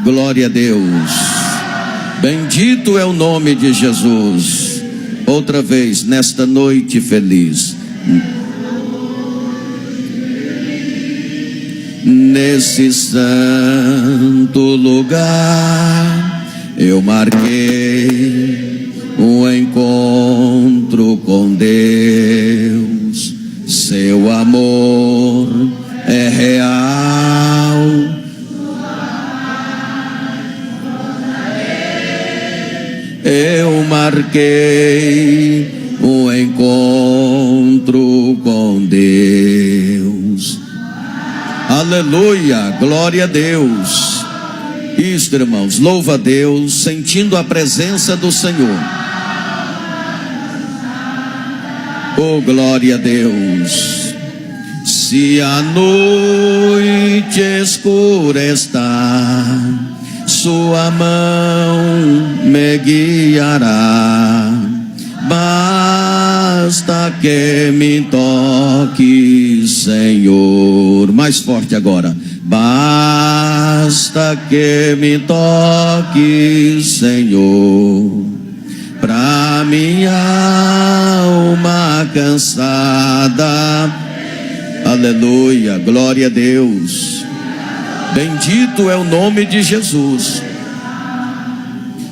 Glória a Deus. Bendito é o nome de Jesus. Outra vez, nesta noite feliz. Nesse santo lugar, eu marquei um encontro com Deus. Seu amor é real. Eu marquei um encontro com Deus. Aleluia, glória a Deus. Isto, irmãos, louva a Deus, sentindo a presença do Senhor. Oh, glória a Deus. Se a noite escura está, sua mão me guiará. Basta que me toque, Senhor. Mais forte agora. Basta que me toque, Senhor, pra minha alma cansada. Aleluia, glória a Deus. Bendito é o nome de Jesus.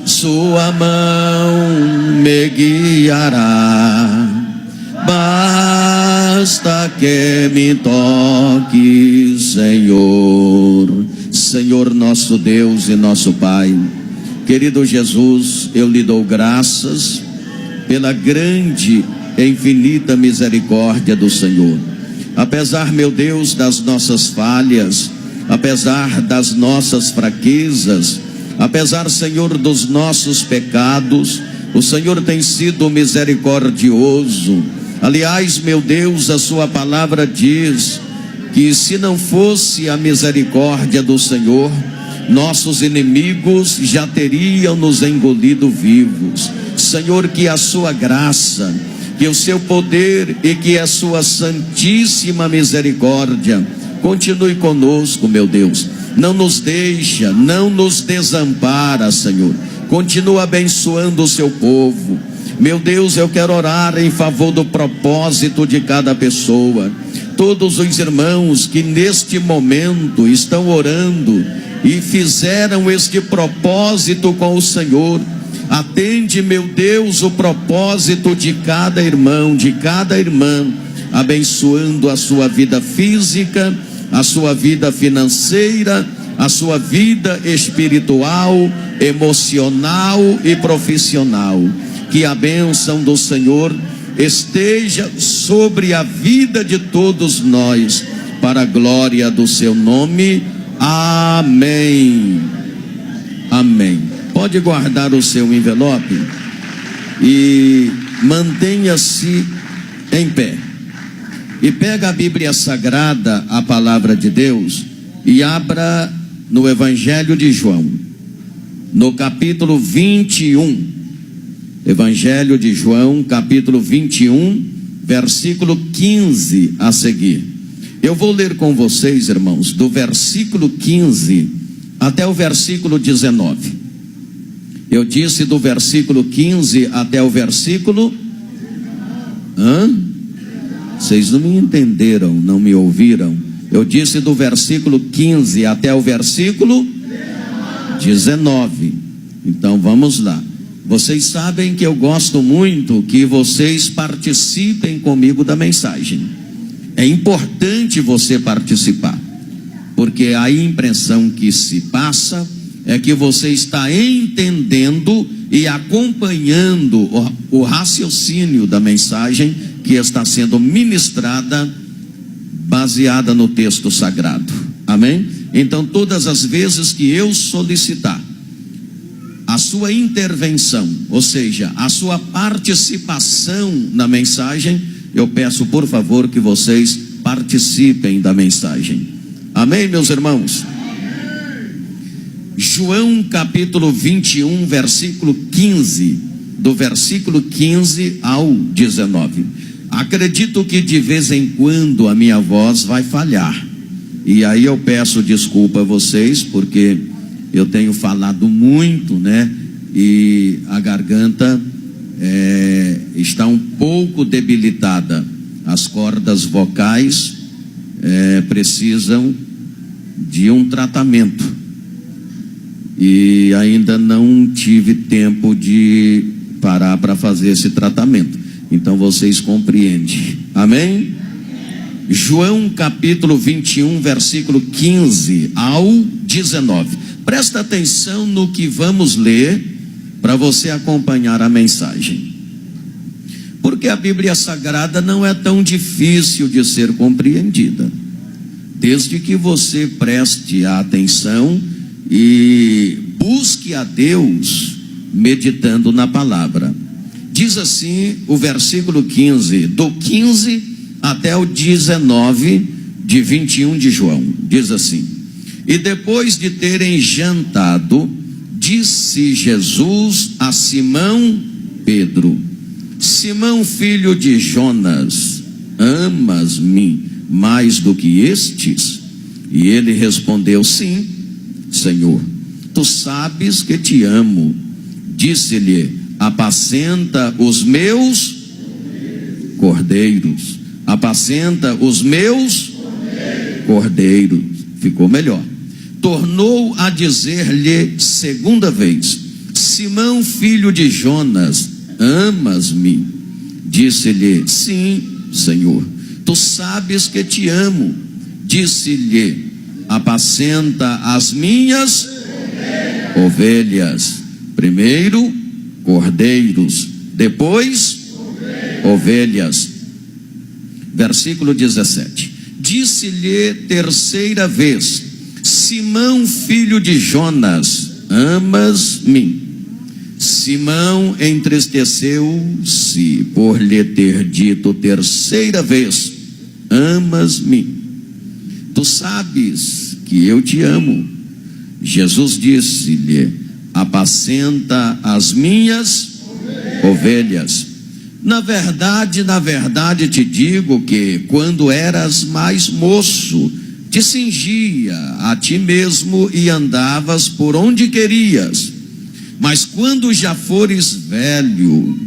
Sua mão me guiará. Basta que me toque, Senhor. Senhor nosso Deus e nosso Pai, querido Jesus, eu lhe dou graças pela grande e infinita misericórdia do Senhor. Apesar, meu Deus, das nossas falhas, apesar das nossas fraquezas, apesar, Senhor, dos nossos pecados, o Senhor tem sido misericordioso. Aliás, meu Deus, a sua palavra diz que se não fosse a misericórdia do Senhor, nossos inimigos já teriam nos engolido vivos. Senhor, que a sua graça, que o seu poder e que a sua santíssima misericórdia continue conosco, meu Deus. Não nos deixa, não nos desampara, Senhor. Continua abençoando o seu povo. Meu Deus, eu quero orar em favor do propósito de cada pessoa. Todos os irmãos que neste momento estão orando e fizeram este propósito com o Senhor, atende, meu Deus, o propósito de cada irmão, de cada irmã, abençoando a sua vida física, a sua vida financeira, a sua vida espiritual, emocional e profissional. Que a bênção do Senhor esteja sobre a vida de todos nós, para a glória do seu nome. Amém. Amém. Pode guardar o seu envelope e mantenha-se em pé. E pega a Bíblia Sagrada, a palavra de Deus, e abra no Evangelho de João, no capítulo 21. Evangelho de João, capítulo 21, versículo 15 a seguir. Eu vou ler com vocês, irmãos, do versículo 15 até o versículo 19. Eu disse do versículo 15 até o versículo... Vocês não me entenderam, não me ouviram. Eu disse do versículo 15 até o versículo 19. Então vamos lá. Vocês sabem que eu gosto muito que vocês participem comigo da mensagem. É importante você participar, porque a impressão que se passa é que você está entendendo e acompanhando o raciocínio da mensagem que está sendo ministrada, baseada no texto sagrado. Amém? Então, todas as vezes que eu solicitar a sua intervenção, ou seja, a sua participação na mensagem, eu peço por favor que vocês participem da mensagem. Amém, meus irmãos? João capítulo 21, versículo 15, do versículo 15 ao 19. Acredito que de vez em quando a minha voz vai falhar, e aí eu peço desculpa a vocês, porque eu tenho falado muito, né? E a garganta está um pouco debilitada. As cordas vocais precisam de um tratamento. E ainda não tive tempo de parar para fazer esse tratamento. Então vocês compreendem. Amém? João capítulo 21, versículo 15 ao 19. Presta atenção no que vamos ler para você acompanhar a mensagem. Porque a Bíblia Sagrada não é tão difícil de ser compreendida, desde que você preste atenção e busque a Deus meditando na palavra. Diz assim o versículo 15, do 15 até o 19 de 21 de João. Diz assim: e depois de terem jantado, disse Jesus a Simão Pedro: Simão, filho de Jonas, amas-me mais do que estes? E ele respondeu: sim, Senhor, tu sabes que te amo. Disse-lhe: apacenta os meus cordeiros. Apacenta os meus cordeiros. Ficou melhor. Tornou a dizer-lhe segunda vez: Simão, filho de Jonas, amas-me? Disse-lhe: sim, Senhor, tu sabes que te amo. Disse-lhe: apacenta as minhas ovelhas. Primeiro cordeiros, depois ovelhas. Versículo 17. Disse-lhe terceira vez: Simão, filho de Jonas, amas-me? Simão entristeceu-se por lhe ter dito terceira vez: amas-me? Tu sabes que eu te amo. Jesus disse-lhe: apacenta as minhas ovelhas. Na verdade te digo que quando eras mais moço, te cingia a ti mesmo e andavas por onde querias. Mas quando já fores velho,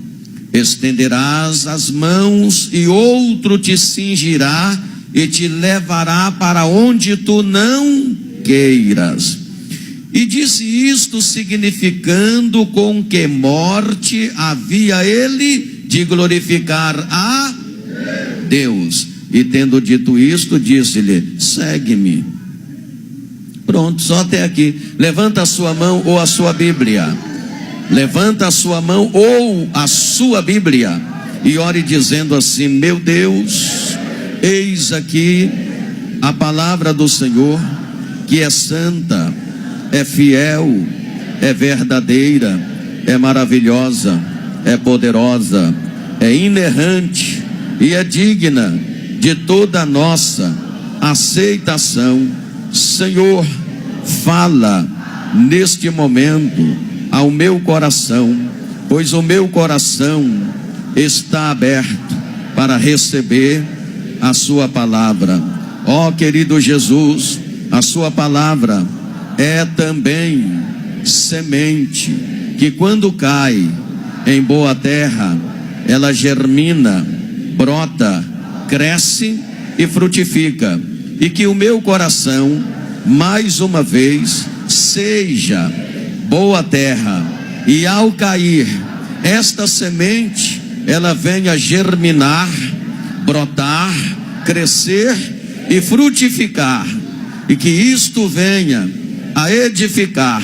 estenderás as mãos e outro te cingirá e te levará para onde tu não queiras. E disse isto significando com que morte havia ele de glorificar a Deus. E tendo dito isto, disse-lhe: segue-me. Pronto, só até aqui. Levanta a sua mão ou a sua Bíblia. Levanta a sua mão ou a sua Bíblia e ore dizendo assim: meu Deus, eis aqui a palavra do Senhor, que é santa, é fiel, é verdadeira, é maravilhosa, é poderosa, é inerrante e é digna de toda a nossa aceitação. Senhor, fala neste momento ao meu coração, pois o meu coração está aberto para receber a sua palavra. Ó querido Jesus, a sua palavra é também semente que quando cai em boa terra, ela germina, brota, cresce e frutifica. E que o meu coração, mais uma vez, seja boa terra, e ao cair esta semente, ela venha germinar, brotar, crescer e frutificar, e que isto venha a edificar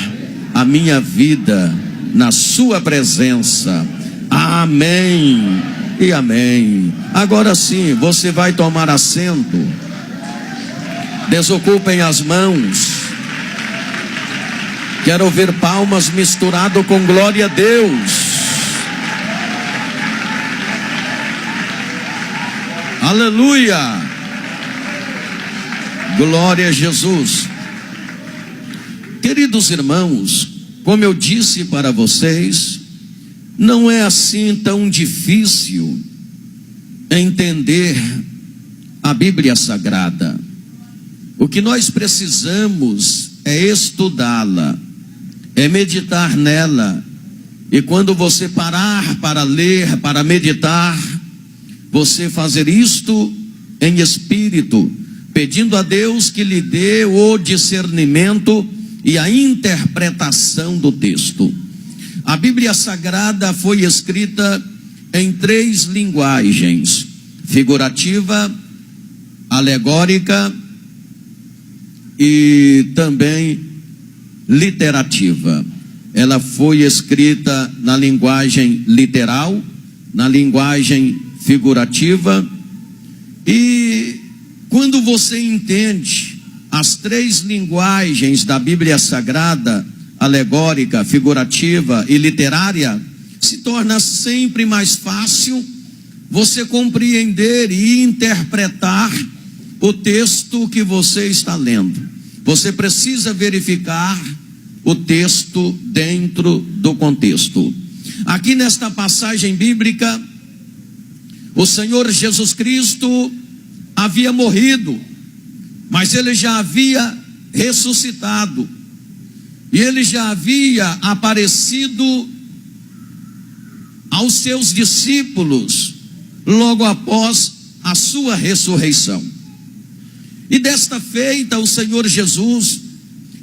a minha vida na sua presença. Amém e amém. Agora sim, você vai tomar assento. Desocupem as mãos. Quero ouvir palmas misturado com glória a Deus. Aleluia. Glória a Jesus. Queridos irmãos, como eu disse para vocês, não é assim tão difícil entender a Bíblia Sagrada. O que nós precisamos é estudá-la, é meditar nela. E quando você parar para ler, para meditar, você fazer isto em espírito, pedindo a Deus que lhe dê o discernimento e a interpretação do texto. A Bíblia Sagrada foi escrita em 3 linguagens: figurativa, alegórica e também literativa. Ela foi escrita na linguagem literal, na linguagem figurativa, e quando você entende as 3 linguagens da Bíblia Sagrada, alegórica, figurativa e literária, se torna sempre mais fácil você compreender e interpretar o texto que você está lendo. Você precisa verificar o texto dentro do contexto. Aqui nesta passagem bíblica, o Senhor Jesus Cristo havia morrido, mas ele já havia ressuscitado, e ele já havia aparecido aos seus discípulos logo após a sua ressurreição. E desta feita, o Senhor Jesus,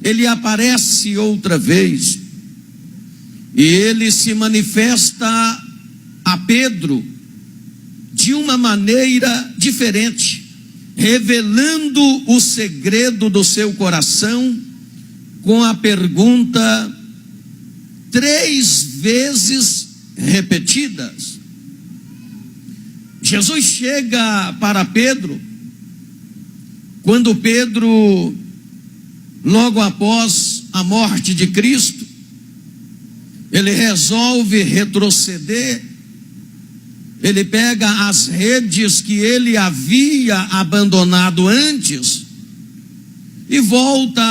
ele aparece outra vez, e ele se manifesta a Pedro de uma maneira diferente, revelando o segredo do seu coração com a pergunta 3 vezes repetidas. Jesus chega para Pedro, quando Pedro, logo após a morte de Cristo, ele resolve retroceder. Ele pega as redes que ele havia abandonado antes e volta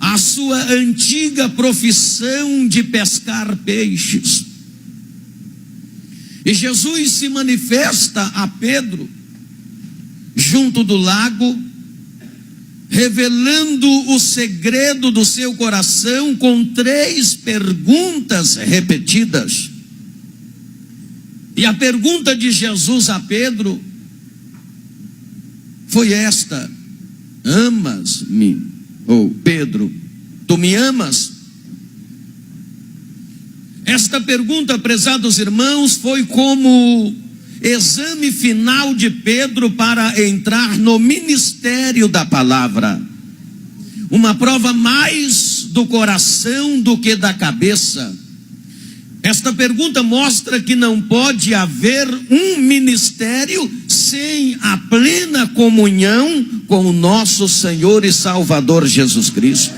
à sua antiga profissão de pescar peixes. E Jesus se manifesta a Pedro junto do lago, revelando o segredo do seu coração com 3 perguntas repetidas. E a pergunta de Jesus a Pedro foi esta: amas-me? Ou Pedro, tu me amas? Esta pergunta, prezados irmãos, foi como exame final de Pedro para entrar no ministério da palavra. Uma prova mais do coração do que da cabeça. Esta pergunta mostra que não pode haver um ministério sem a plena comunhão com o nosso Senhor e Salvador Jesus Cristo.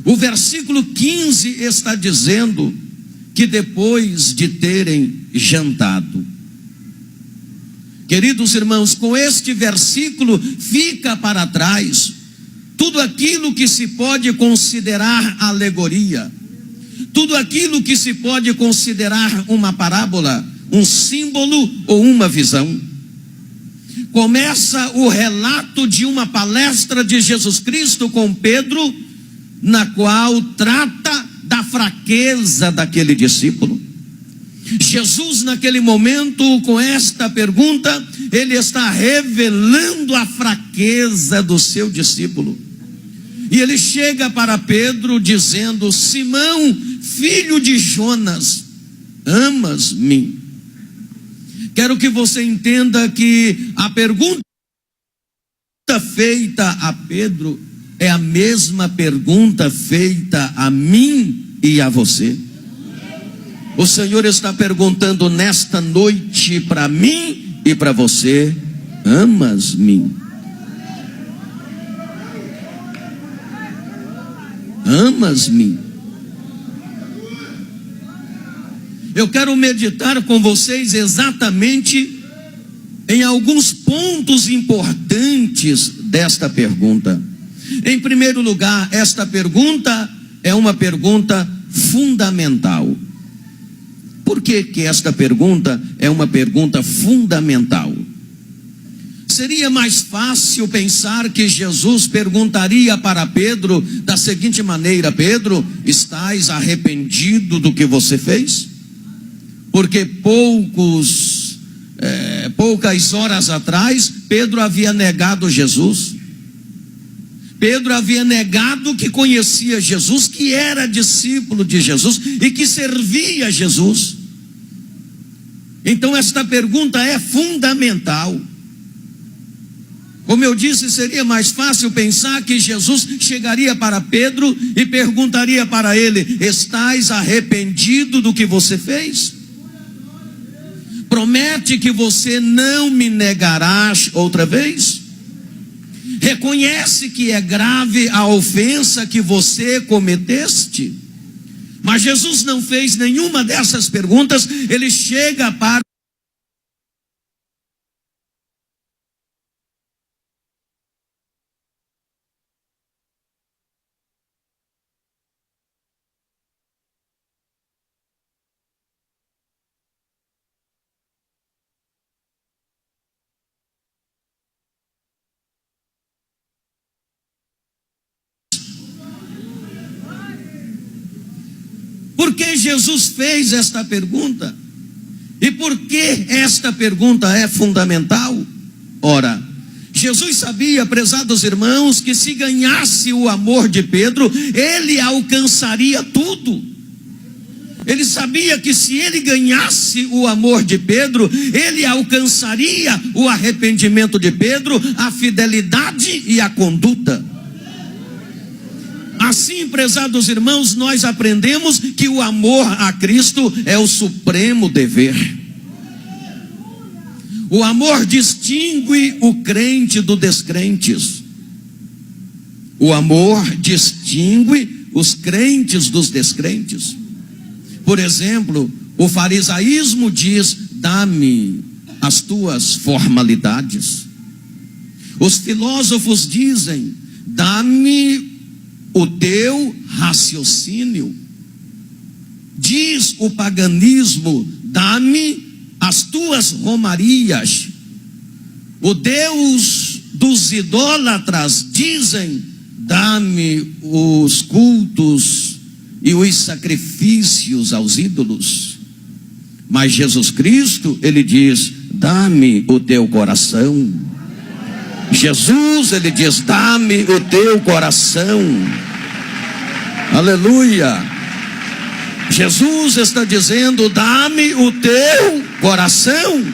O versículo 15 está dizendo que depois de terem jantado. Queridos irmãos, com este versículo fica para trás tudo aquilo que se pode considerar alegoria, tudo aquilo que se pode considerar uma parábola, um símbolo ou uma visão. Começa o relato de uma palestra de Jesus Cristo com Pedro, na qual trata da fraqueza daquele discípulo. Jesus, naquele momento, com esta pergunta, ele está revelando a fraqueza do seu discípulo. E ele chega para Pedro dizendo: Simão, filho de Jonas, amas-me? Quero que você entenda que a pergunta feita a Pedro é a mesma pergunta feita a mim e a você. O Senhor está perguntando nesta noite para mim e para você: amas-me? Amas-me? Eu quero meditar com vocês exatamente em alguns pontos importantes desta pergunta. Em primeiro lugar, esta pergunta é uma pergunta fundamental. Por que esta pergunta é uma pergunta fundamental? Seria mais fácil pensar que Jesus perguntaria para Pedro da seguinte maneira: Pedro, estás arrependido do que você fez? Porque poucas horas atrás, Pedro havia negado Jesus. Pedro havia negado que conhecia Jesus, que era discípulo de Jesus e que servia Jesus. Então esta pergunta é fundamental. Como eu disse, seria mais fácil pensar que Jesus chegaria para Pedro e perguntaria para ele: estás arrependido do que você fez? Promete que você não me negarás outra vez? Reconhece que é grave a ofensa que você cometeste? Mas Jesus não fez nenhuma dessas perguntas. Ele chega para por que Jesus fez esta pergunta? E por que esta pergunta é fundamental? Ora, Jesus sabia, prezados irmãos, que se ganhasse o amor de Pedro, ele alcançaria tudo. Ele sabia que se ele ganhasse o amor de Pedro, ele alcançaria o arrependimento de Pedro, a fidelidade e a conduta. Assim, prezados irmãos, nós aprendemos que o amor a Cristo é o supremo dever. O amor distingue o crente do descrente. O amor distingue os crentes dos descrentes. Por exemplo, o farisaísmo diz: dá-me as tuas formalidades. Os filósofos dizem: dá-me o teu raciocínio. Diz o paganismo: dá-me as tuas romarias. O Deus dos idólatras dizem: dá-me os cultos e os sacrifícios aos ídolos. Mas Jesus Cristo, ele diz: dá-me o teu coração. Jesus, ele diz: dá-me o teu coração. Aleluia. Jesus está dizendo: dá-me o teu coração.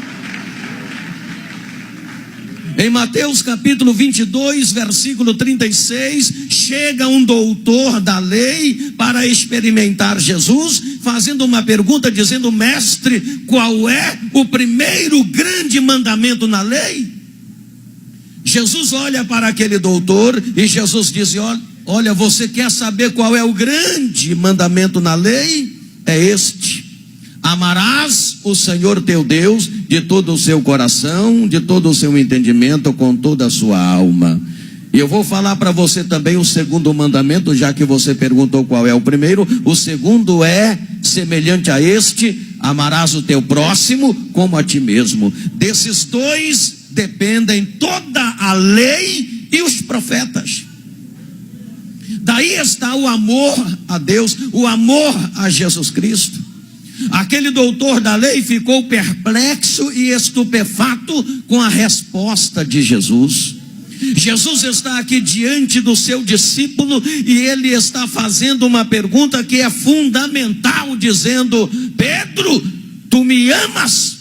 Em Mateus capítulo 22, versículo 36, chega um doutor da lei para experimentar Jesus, fazendo uma pergunta, dizendo: mestre, qual é o primeiro grande mandamento na lei? Jesus olha para aquele doutor e Jesus diz: olha, você quer saber qual é o grande mandamento na lei? É este: amarás o Senhor teu Deus de todo o seu coração, de todo o seu entendimento, com toda a sua alma. E eu vou falar para você também o segundo mandamento, já que você perguntou qual é o primeiro. O segundo é semelhante a este: amarás o teu próximo como a ti mesmo. Desses dois dependem toda a lei e os profetas. Daí está o amor a Deus, o amor a Jesus Cristo. Aquele doutor da lei ficou perplexo e estupefato com a resposta de Jesus. Jesus está aqui diante do seu discípulo e ele está fazendo uma pergunta que é fundamental, dizendo: Pedro, tu me amas?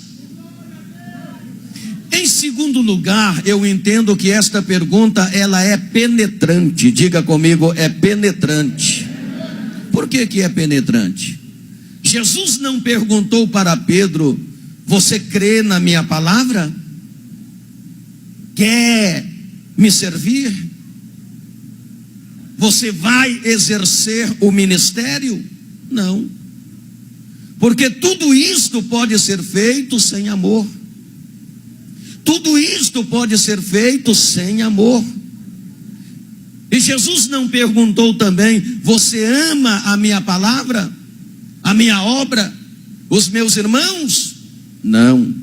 Em segundo lugar, eu entendo que esta pergunta, ela é penetrante. Diga comigo: é penetrante. Por que que é penetrante? Jesus não perguntou para Pedro: você crê na minha palavra? Quer me servir? Você vai exercer o ministério? Não. Porque tudo isto pode ser feito sem amor. Tudo isto pode ser feito sem amor. E Jesus não perguntou também: você ama a minha palavra, a minha obra, os meus irmãos? Não.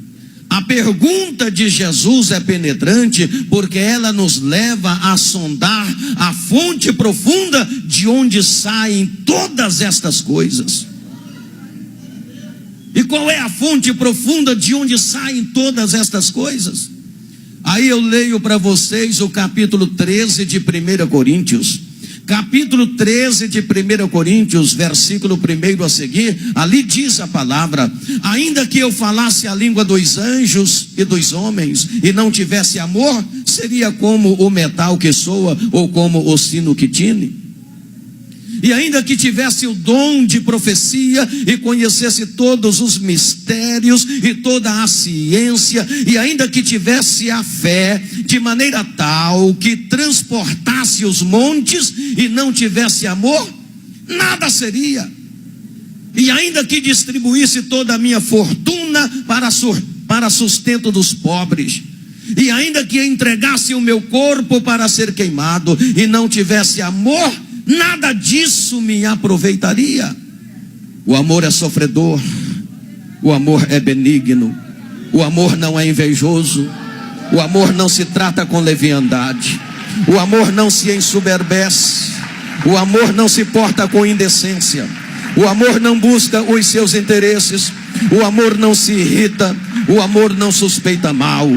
A pergunta de Jesus é penetrante porque ela nos leva a sondar a fonte profunda de onde saem todas estas coisas. E qual é a fonte profunda de onde saem todas estas coisas? Aí eu leio para vocês o capítulo 13 de 1 Coríntios. Capítulo 13 de 1 Coríntios, versículo 1 a seguir, ali diz a palavra: ainda que eu falasse a língua dos anjos e dos homens e não tivesse amor, seria como o metal que soa ou como o sino que tine. E ainda que tivesse o dom de profecia e conhecesse todos os mistérios e toda a ciência, e ainda que tivesse a fé de maneira tal que transportasse os montes e não tivesse amor, nada seria. E ainda que distribuísse toda a minha fortuna para sustento dos pobres, e ainda que entregasse o meu corpo para ser queimado e não tivesse amor, nada disso me aproveitaria. O amor é sofredor, o amor é benigno, o amor não é invejoso, o amor não se trata com leviandade, o amor não se ensoberbece, o amor não se porta com indecência, o amor não busca os seus interesses, o amor não se irrita, o amor não suspeita mal,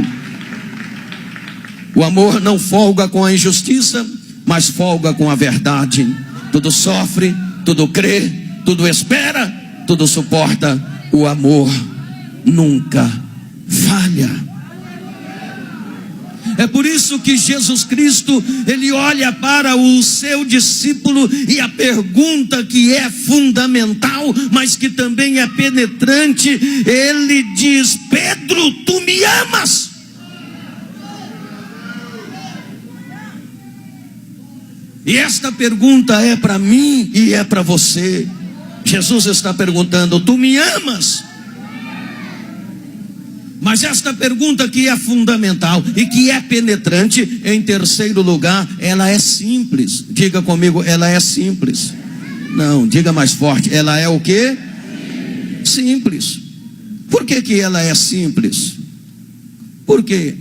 o amor não folga com a injustiça, mas folga com a verdade. Tudo sofre, tudo crê, tudo espera, tudo suporta. O amor nunca falha. É por isso que Jesus Cristo, ele olha para o seu discípulo e a pergunta que é fundamental, mas que também é penetrante, ele diz: Pedro, tu me amas? E esta pergunta é para mim e é para você. Jesus está perguntando: tu me amas? Mas esta pergunta que é fundamental e que é penetrante, em terceiro lugar, ela é simples. Diga comigo, ela é simples. Não, diga mais forte, ela é o quê? Simples. Por que que ela é simples? Por quê?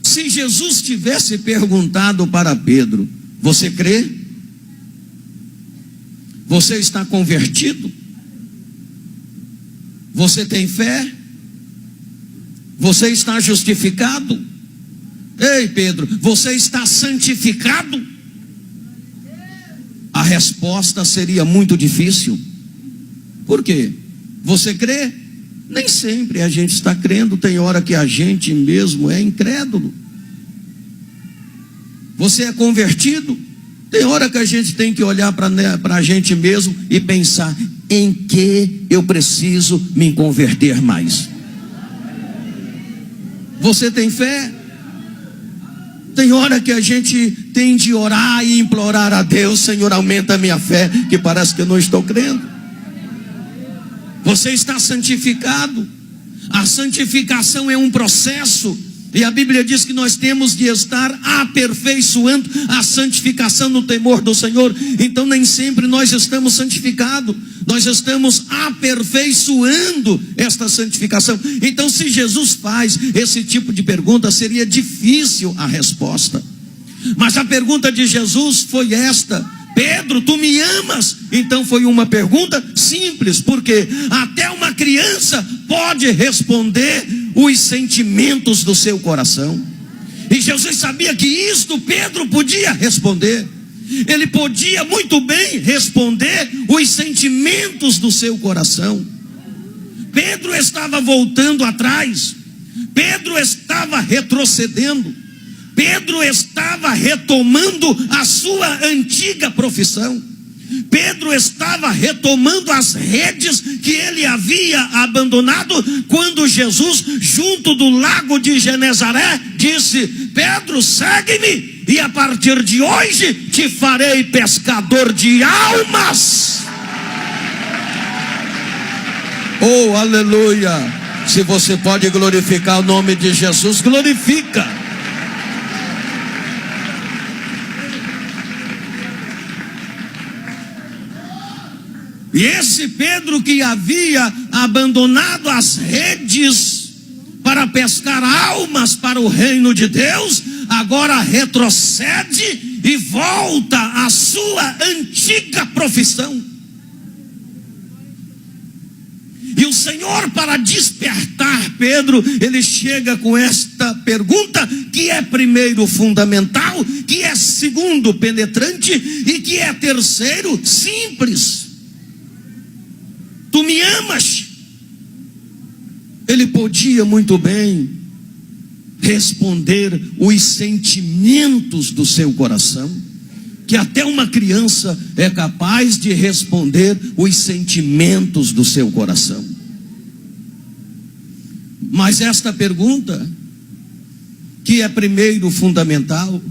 Se Jesus tivesse perguntado para Pedro: você crê? Você está convertido? Você tem fé? Você está justificado? Ei, Pedro, você está santificado? A resposta seria muito difícil. Por quê? Você crê? Nem sempre a gente está crendo, tem hora que a gente mesmo é incrédulo. Você é convertido? Tem hora que a gente tem que olhar para a gente mesmo e pensar: em que eu preciso me converter mais? Você tem fé? Tem hora que a gente tem de orar e implorar a Deus: Senhor, aumenta a minha fé, que parece que eu não estou crendo. Você está santificado? A santificação é um processo. E a Bíblia diz que nós temos de estar aperfeiçoando a santificação no temor do Senhor. Então nem sempre nós estamos santificados, nós estamos aperfeiçoando esta santificação. Então se Jesus faz esse tipo de pergunta, seria difícil a resposta. Mas a pergunta de Jesus foi esta: Pedro, tu me amas? Então foi uma pergunta simples, porque até uma criança pode responder os sentimentos do seu coração. E Jesus sabia que isto Pedro podia responder. Ele podia muito bem responder os sentimentos do seu coração. Pedro estava voltando atrás, Pedro estava retrocedendo, Pedro estava retomando a sua antiga profissão. Pedro estava retomando as redes que ele havia abandonado quando Jesus, junto do lago de Genezaré, disse: Pedro, segue-me, e a partir de hoje te farei pescador de almas. Oh, aleluia! Se você pode glorificar o nome de Jesus, glorifica. E esse Pedro que havia abandonado as redes para pescar almas para o reino de Deus, agora retrocede e volta à sua antiga profissão. E o Senhor, para despertar Pedro, ele chega com esta pergunta, que é primeiro fundamental, que é segundo penetrante e que é terceiro simples. Tu me amas? Ele podia muito bem responder os sentimentos do seu coração, que até uma criança é capaz de responder os sentimentos do seu coração. Mas esta pergunta, que é primeiro fundamental,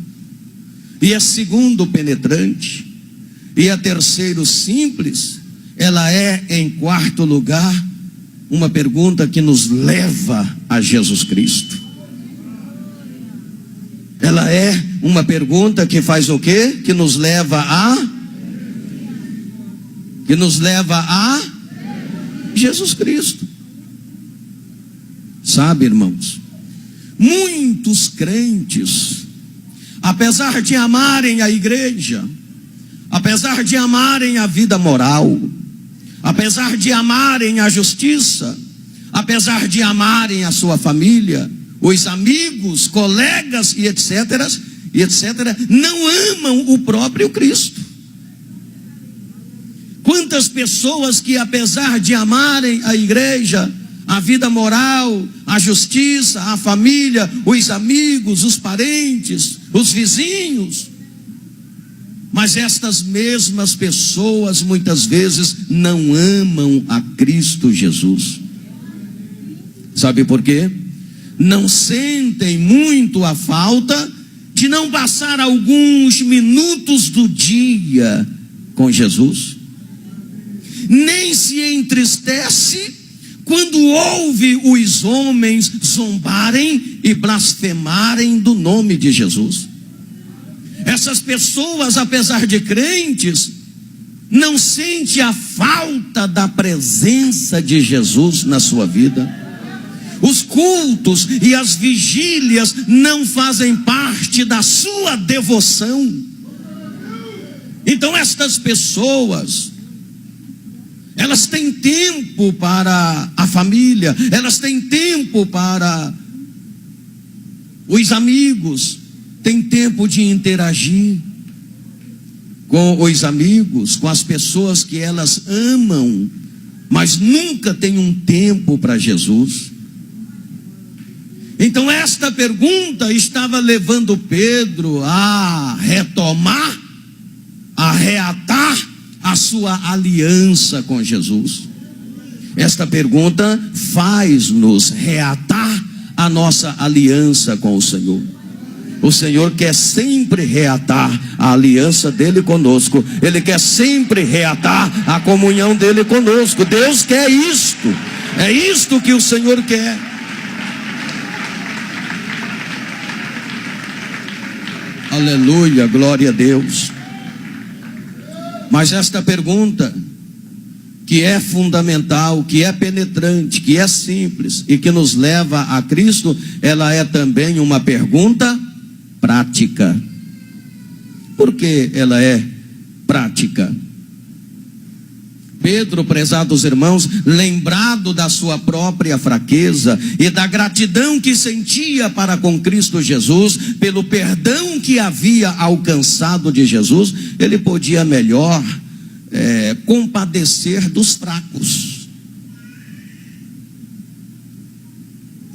e é segundo penetrante, e é terceiro simples, ela é, em quarto lugar, uma pergunta que nos leva a Jesus Cristo. Ela é uma pergunta que faz o quê? Que nos leva a Jesus Cristo. Sabe, irmãos, muitos crentes, apesar de amarem a igreja, apesar de amarem a vida moral, apesar de amarem a justiça, apesar de amarem a sua família, os amigos, colegas e etc., não amam o próprio Cristo. Quantas pessoas que, apesar de amarem a igreja, a vida moral, a justiça, a família, os amigos, os parentes, os vizinhos, mas estas mesmas pessoas muitas vezes não amam a Cristo Jesus. Sabe por quê? Não sentem muito a falta de não passar alguns minutos do dia com Jesus, nem se entristece quando ouve os homens zombarem e blasfemarem do nome de Jesus. Essas pessoas, apesar de crentes, não sentem a falta da presença de Jesus na sua vida. Os cultos e as vigílias não fazem parte da sua devoção. Então estas pessoas, elas têm tempo para a família, elas têm tempo para os amigos, têm tempo de interagir com os amigos, com as pessoas que elas amam, mas nunca têm um tempo para Jesus. Então esta pergunta estava levando Pedro a retomar, a reatar a sua aliança com Jesus. Esta pergunta faz-nos reatar a nossa aliança com o Senhor. O Senhor quer sempre reatar a aliança dele conosco. Ele quer sempre reatar a comunhão dele conosco. Deus quer isto. É isto que o Senhor quer. Aleluia, glória a Deus. Mas esta pergunta, que é fundamental, que é penetrante, que é simples e que nos leva a Cristo, ela é também uma pergunta prática. Por que ela é prática? Pedro, prezados irmãos, lembrado da sua própria fraqueza e da gratidão que sentia para com Cristo Jesus, pelo perdão que havia alcançado de Jesus, ele podia melhor compadecer dos fracos.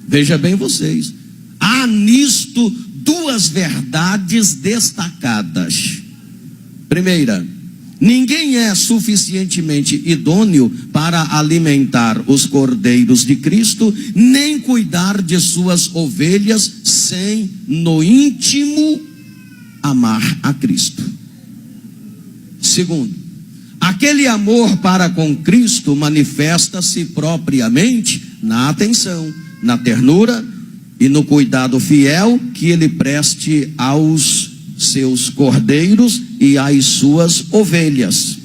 Veja bem vocês, há nisto duas verdades destacadas. Primeira, ninguém é suficientemente idôneo para alimentar os cordeiros de Cristo, nem cuidar de suas ovelhas sem, no íntimo, amar a Cristo. Segundo, aquele amor para com Cristo manifesta-se propriamente na atenção, na ternura e no cuidado fiel que ele preste aos seus cordeiros e às suas ovelhas.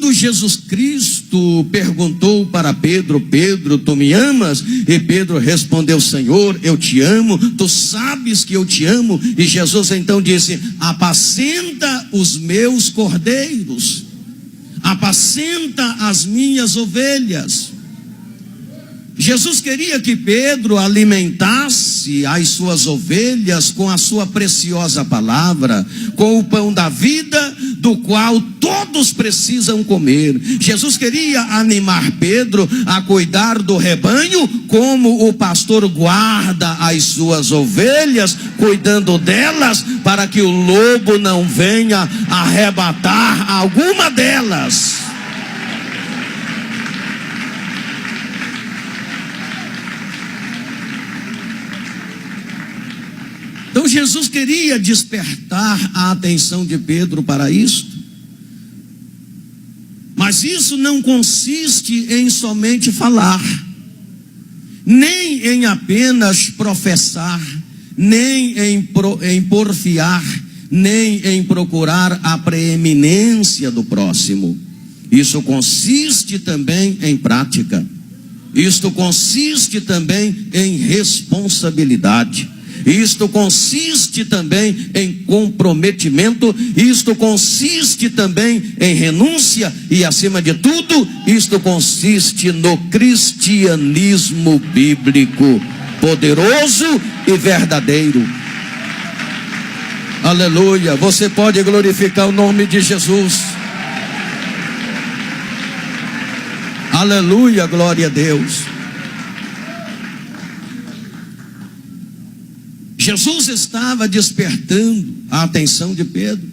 quando Jesus Cristo perguntou para Pedro: Pedro, tu me amas? E Pedro respondeu: Senhor, eu te amo, tu sabes que eu te amo. E Jesus então disse: apacenta os meus cordeiros, apacenta as minhas ovelhas. Jesus queria que Pedro alimentasse as suas ovelhas com a sua preciosa palavra, com o pão da vida, do qual todos precisam comer. Jesus queria animar Pedro a cuidar do rebanho, como o pastor guarda as suas ovelhas, cuidando delas, para que o lobo não venha arrebatar alguma delas. Então Jesus queria despertar a atenção de Pedro para isto. Mas isso não consiste em somente falar, nem em apenas professar, nem em porfiar, nem em procurar a preeminência do próximo. Isso consiste também em prática. Isto consiste também em responsabilidade. Isto consiste também em comprometimento, isto consiste também em renúncia e, acima de tudo, isto consiste no cristianismo bíblico, poderoso e verdadeiro. Aleluia! Você pode glorificar o nome de Jesus. Aleluia, glória a Deus. Jesus estava despertando a atenção de Pedro.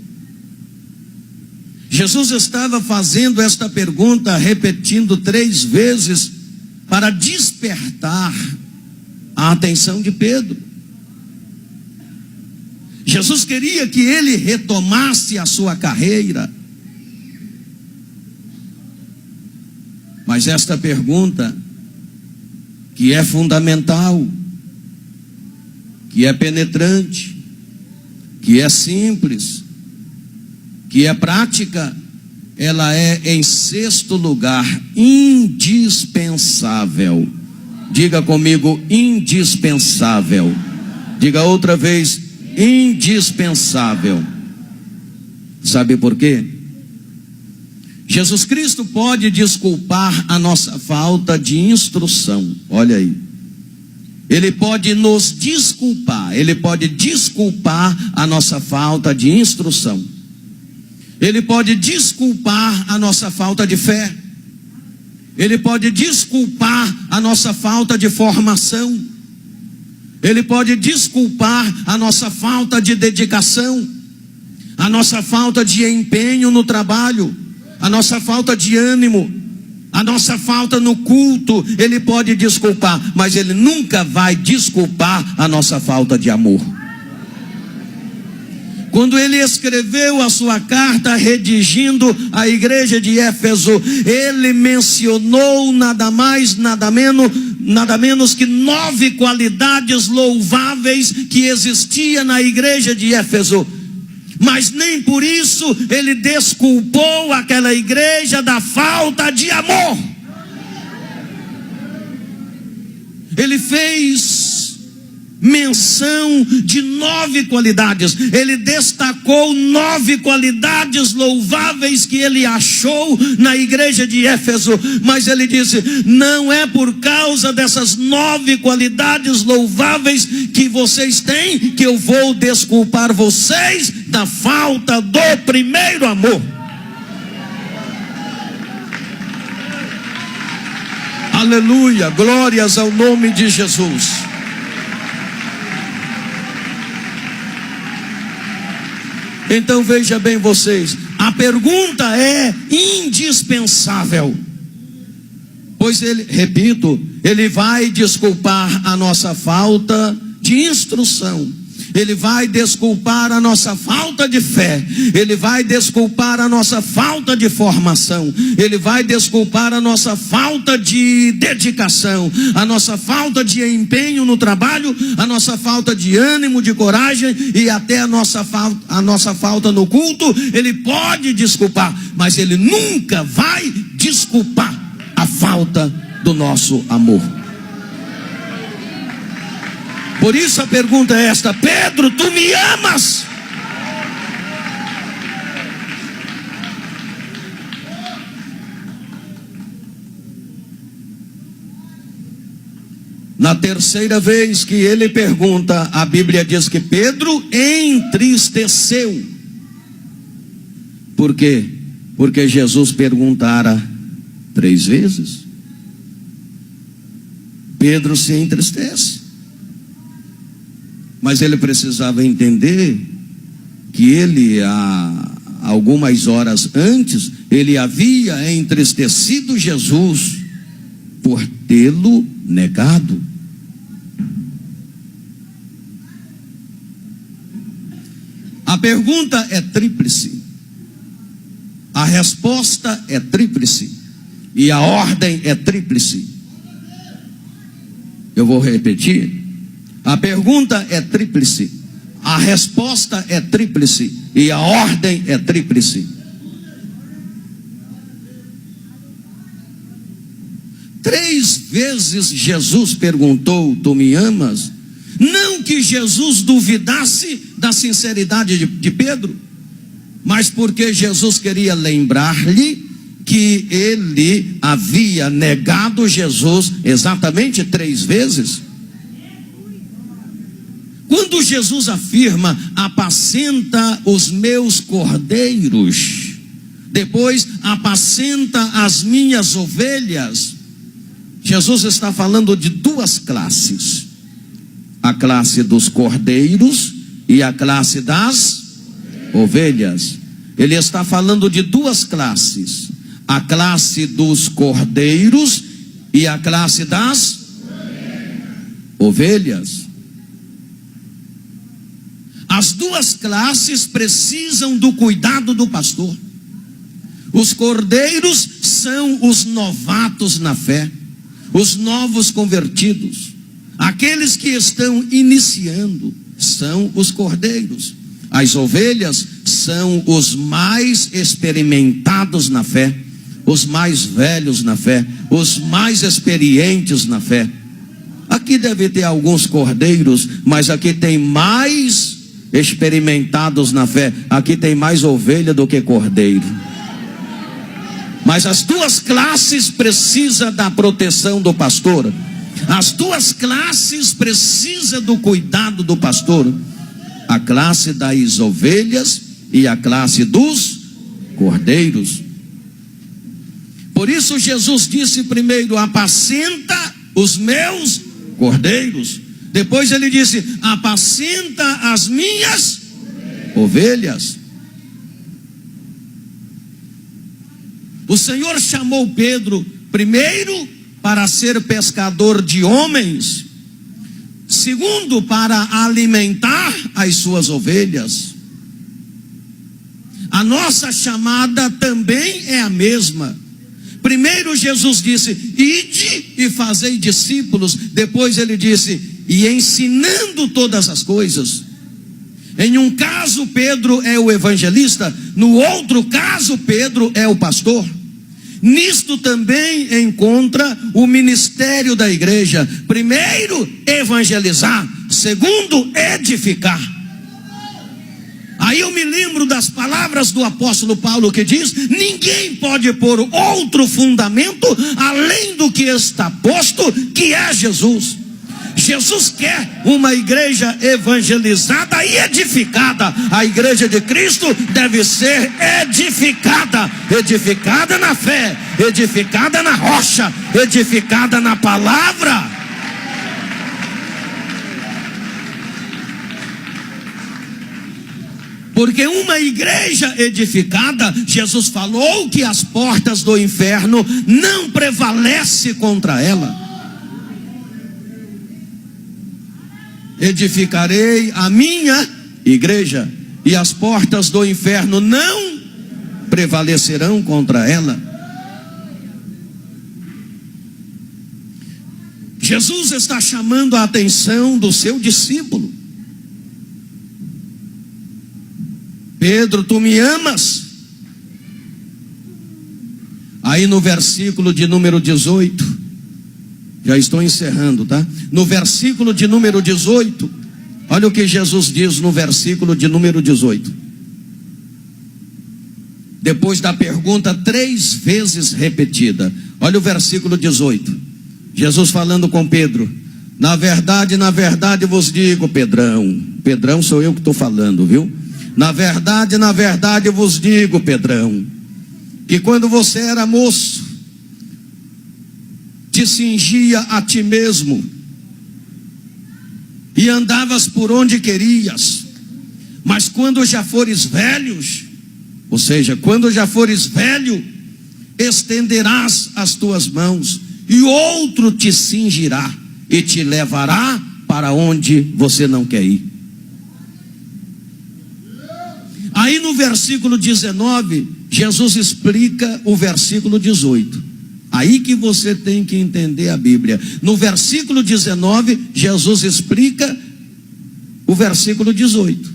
Jesus estava fazendo esta pergunta, repetindo 3 vezes, para despertar a atenção de Pedro. Jesus queria que ele retomasse a sua carreira. Mas esta pergunta, que é fundamental, que é penetrante, que é simples, que é prática, ela é, em 6º lugar, indispensável. Diga comigo: indispensável. Diga outra vez: indispensável. Sabe por quê? Jesus Cristo pode desculpar a nossa falta de instrução. Olha aí. Ele pode nos desculpar, ele pode desculpar a nossa falta de instrução. Ele pode desculpar a nossa falta de fé. Ele pode desculpar a nossa falta de formação. Ele pode desculpar a nossa falta de dedicação, a nossa falta de empenho no trabalho, a nossa falta de ânimo, a nossa falta no culto. Ele pode desculpar, mas ele nunca vai desculpar a nossa falta de amor. Quando ele escreveu a sua carta redigindo a igreja de Éfeso, ele mencionou nada mais, nada menos que 9 qualidades louváveis que existia na igreja de Éfeso. Mas nem por isso ele desculpou aquela igreja da falta de amor. Ele fez menção de 9 qualidades. Ele destacou 9 qualidades louváveis que ele achou na igreja de Éfeso. Mas ele disse: não é por causa dessas 9 qualidades louváveis que vocês têm que eu vou desculpar vocês da falta do primeiro amor. Aleluia, glórias ao nome de Jesus. Então veja bem vocês, a pergunta é indispensável, pois ele, repito, ele vai desculpar a nossa falta de instrução, Ele vai desculpar a nossa falta de fé, Ele vai desculpar a nossa falta de formação, Ele vai desculpar a nossa falta de dedicação, a nossa falta de empenho no trabalho, a nossa falta de ânimo, de coragem e até a nossa falta no culto. Ele pode desculpar, mas Ele nunca vai desculpar a falta do nosso amor. Por isso a pergunta é esta: Pedro, tu me amas? Na terceira vez que ele pergunta, a Bíblia diz que Pedro entristeceu. Por quê? Porque Jesus perguntara 3 vezes. Pedro se entristece. Mas ele precisava entender que ele, há algumas horas antes, ele havia entristecido Jesus por tê-lo negado. A pergunta é tríplice, a resposta é tríplice e a ordem é tríplice. Eu vou repetir. A pergunta é tríplice, a resposta é tríplice e a ordem é tríplice. 3 vezes Jesus perguntou: tu me amas? Não que Jesus duvidasse da sinceridade de Pedro, mas porque Jesus queria lembrar-lhe que ele havia negado Jesus exatamente 3 vezes. Quando Jesus afirma: apacenta os meus cordeiros, depois apacenta as minhas ovelhas, Jesus está falando de 2 classes: a classe dos cordeiros e a classe das ovelhas. Ele está falando de 2 classes: a classe dos cordeiros e a classe das ovelhas. As 2 classes precisam do cuidado do pastor. Os cordeiros são os novatos na fé, os novos convertidos, aqueles que estão iniciando, são os cordeiros. As ovelhas são os mais experimentados na fé, os mais velhos na fé, os mais experientes na fé. Aqui deve ter alguns cordeiros, mas aqui tem mais experimentados na fé. Aqui tem mais ovelha do que cordeiro. Mas as 2 classes precisam da proteção do pastor. As 2 classes precisam do cuidado do pastor: a classe das ovelhas e a classe dos cordeiros. Por isso Jesus disse primeiro: apacenta os meus cordeiros. Depois ele disse: apacenta as minhas ovelhas. O Senhor chamou Pedro primeiro para ser pescador de homens, segundo para alimentar as suas ovelhas. A nossa chamada também é a mesma. Primeiro Jesus disse: ide e fazei discípulos. Depois ele disse: e ensinando todas as coisas. Em um caso Pedro é o evangelista, no outro caso Pedro é o pastor. Nisto também encontra o ministério da igreja: primeiro evangelizar, segundo edificar. Aí eu me lembro das palavras do apóstolo Paulo, que diz: ninguém pode pôr outro fundamento além do que está posto, que é Jesus. Jesus quer uma igreja evangelizada e edificada. A igreja de Cristo deve ser edificada, edificada na fé, edificada na rocha, edificada na palavra. Porque uma igreja edificada, Jesus falou que as portas do inferno não prevalecem contra ela. edificarei a minha igreja, e as portas do inferno não prevalecerão contra ela. Jesus está chamando a atenção do seu discípulo. Pedro, tu me amas? Aí no versículo de número 18, já estou encerrando, tá? No versículo de número 18, olha o que Jesus diz no versículo de número 18. Depois da pergunta 3 vezes repetida, olha o versículo 18. Jesus falando com Pedro: na verdade vos digo, Pedrão sou eu que estou falando, viu? Na verdade vos digo, Pedrão, que quando você era moço, te cingia a ti mesmo e andavas por onde querias, mas quando já fores velhos, ou seja, quando já fores velho, estenderás as tuas mãos e outro te cingirá e te levará para onde você não quer ir. Aí no versículo 19, Jesus explica o versículo 18. Aí que você tem que entender a Bíblia. No versículo 19, Jesus explica o versículo 18,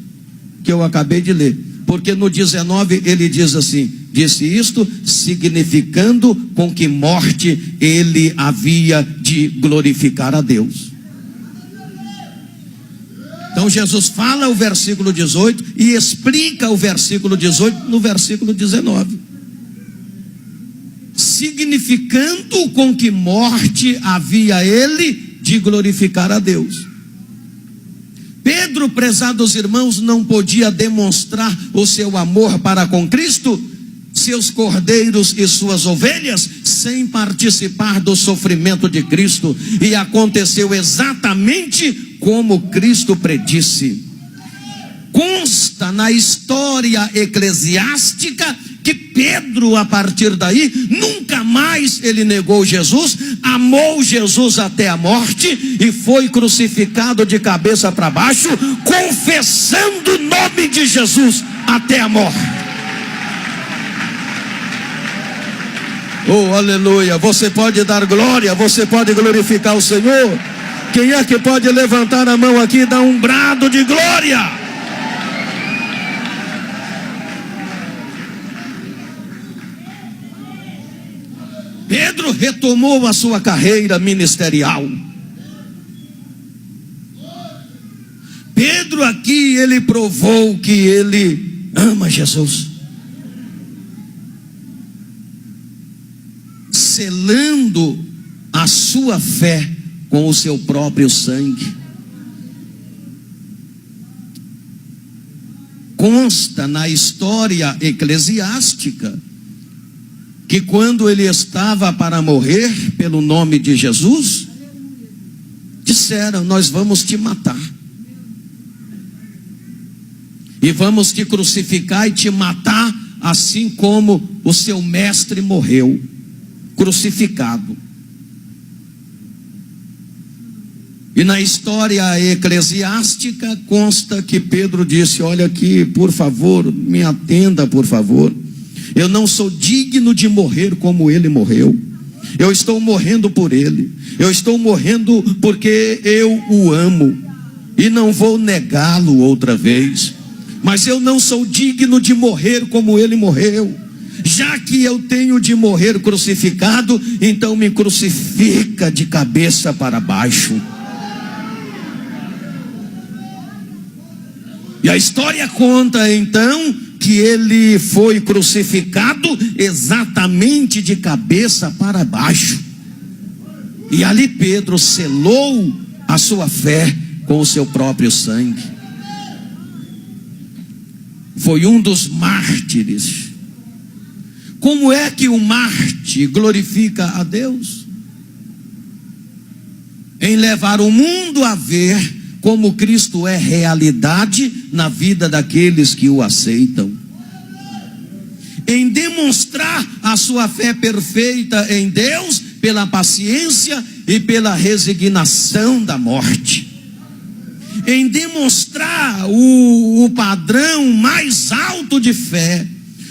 que eu acabei de ler. Porque no 19 ele diz assim: disse isto significando com que morte ele havia de glorificar a Deus. Então Jesus fala o versículo 18 e explica o versículo 18 no versículo 19. Significando com que morte havia ele de glorificar a Deus. Pedro, prezados irmãos, não podia demonstrar o seu amor para com Cristo, seus cordeiros e suas ovelhas, sem participar do sofrimento de Cristo. E aconteceu exatamente como Cristo predisse. Consta na história eclesiástica que Pedro, a partir daí, nunca mais ele negou Jesus, amou Jesus até a morte e foi crucificado de cabeça para baixo, confessando o nome de Jesus até a morte. Oh, aleluia! Você pode dar glória, você pode glorificar o Senhor. Quem é que pode levantar a mão aqui e dar um brado de glória? Pedro retomou a sua carreira ministerial. Pedro aqui, ele provou que ele ama Jesus, selando a sua fé com o seu próprio sangue. Consta na história eclesiástica que quando ele estava para morrer pelo nome de Jesus, disseram: nós vamos te matar e vamos te crucificar e te matar, assim como o seu mestre morreu, crucificado. E na história eclesiástica consta que Pedro disse: olha aqui, por favor, me atenda, por favor. Eu não sou digno de morrer como ele morreu. Eu estou morrendo por ele. Eu estou morrendo porque eu o amo e não vou negá-lo outra vez. Mas eu não sou digno de morrer como ele morreu. Já que eu tenho de morrer crucificado, então me crucifica de cabeça para baixo. E a história conta então que ele foi crucificado exatamente de cabeça para baixo. E ali Pedro selou a sua fé com o seu próprio sangue. Foi um dos mártires. Como é que o mártir glorifica a Deus? Em levar o mundo a ver como Cristo é realidade na vida daqueles que o aceitam. Em demonstrar a sua fé perfeita em Deus pela paciência e pela resignação da morte. em demonstrar o padrão mais alto de fé,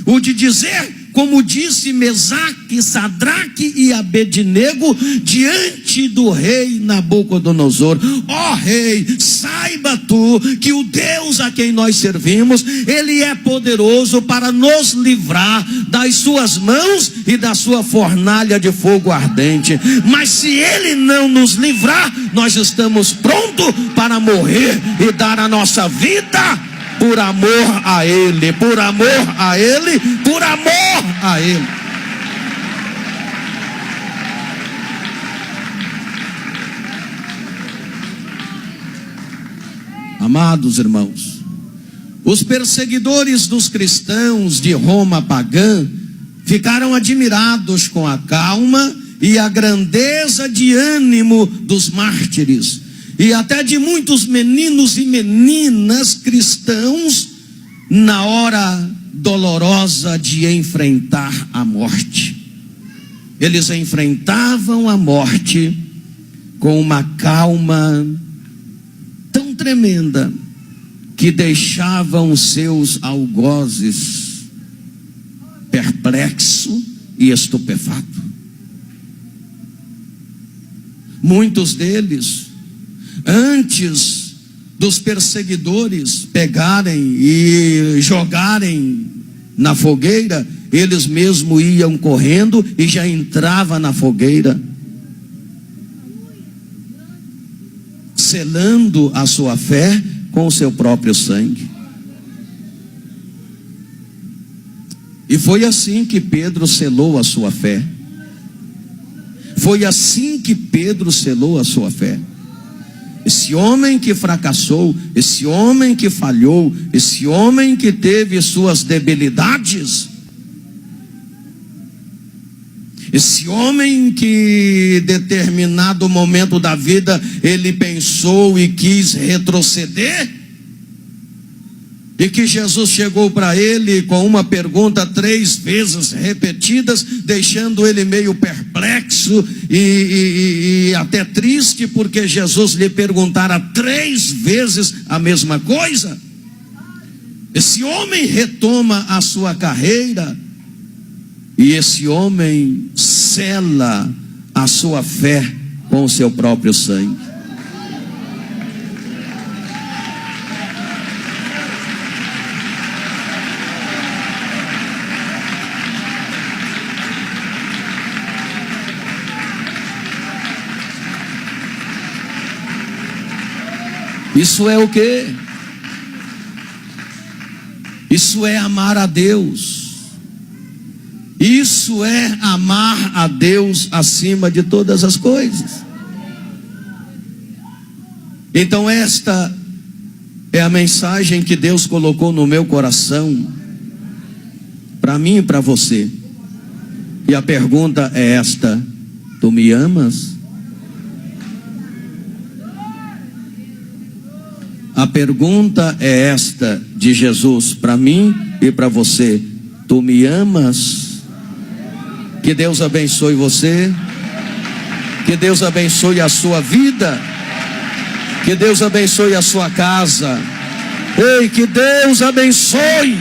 o de dizer, como disse Mesaque, Sadraque e Abednego diante do rei Nabucodonosor: ó rei, saiba tu que o Deus a quem nós servimos, ele é poderoso para nos livrar das suas mãos e da sua fornalha de fogo ardente. Mas se ele não nos livrar, nós estamos prontos para morrer e dar a nossa vida por amor a ele, por amor a ele, por amor a ele. Amados irmãos, os perseguidores dos cristãos de Roma pagã ficaram admirados com a calma e a grandeza de ânimo dos mártires, e até de muitos meninos e meninas cristãos, na hora dolorosa de enfrentar a morte. Eles enfrentavam a morte com uma calma tão tremenda que deixavam seus algozes perplexo e estupefato. Muitos deles, antes dos perseguidores pegarem e jogarem na fogueira, eles mesmos iam correndo e já entrava na fogueira, selando a sua fé com o seu próprio sangue. E foi assim que Pedro selou a sua fé. Foi assim que Pedro selou a sua fé. Esse homem que fracassou, esse homem que falhou, esse homem que teve suas debilidades, esse homem que em determinado momento da vida ele pensou e quis retroceder, e que Jesus chegou para ele com uma pergunta 3 vezes repetidas, deixando ele meio perplexo e até triste, porque Jesus lhe perguntara 3 vezes a mesma coisa. Esse homem retoma a sua carreira, e esse homem sela a sua fé com o seu próprio sangue. Isso é o quê? Isso é amar a Deus. Isso é amar a Deus acima de todas as coisas. Então esta é a mensagem que Deus colocou no meu coração, para mim e para você. E a pergunta é esta: tu me amas? A pergunta é esta de Jesus para mim e para você: tu me amas? Que Deus abençoe você, que Deus abençoe a sua vida, que Deus abençoe a sua casa. Ei, que Deus abençoe.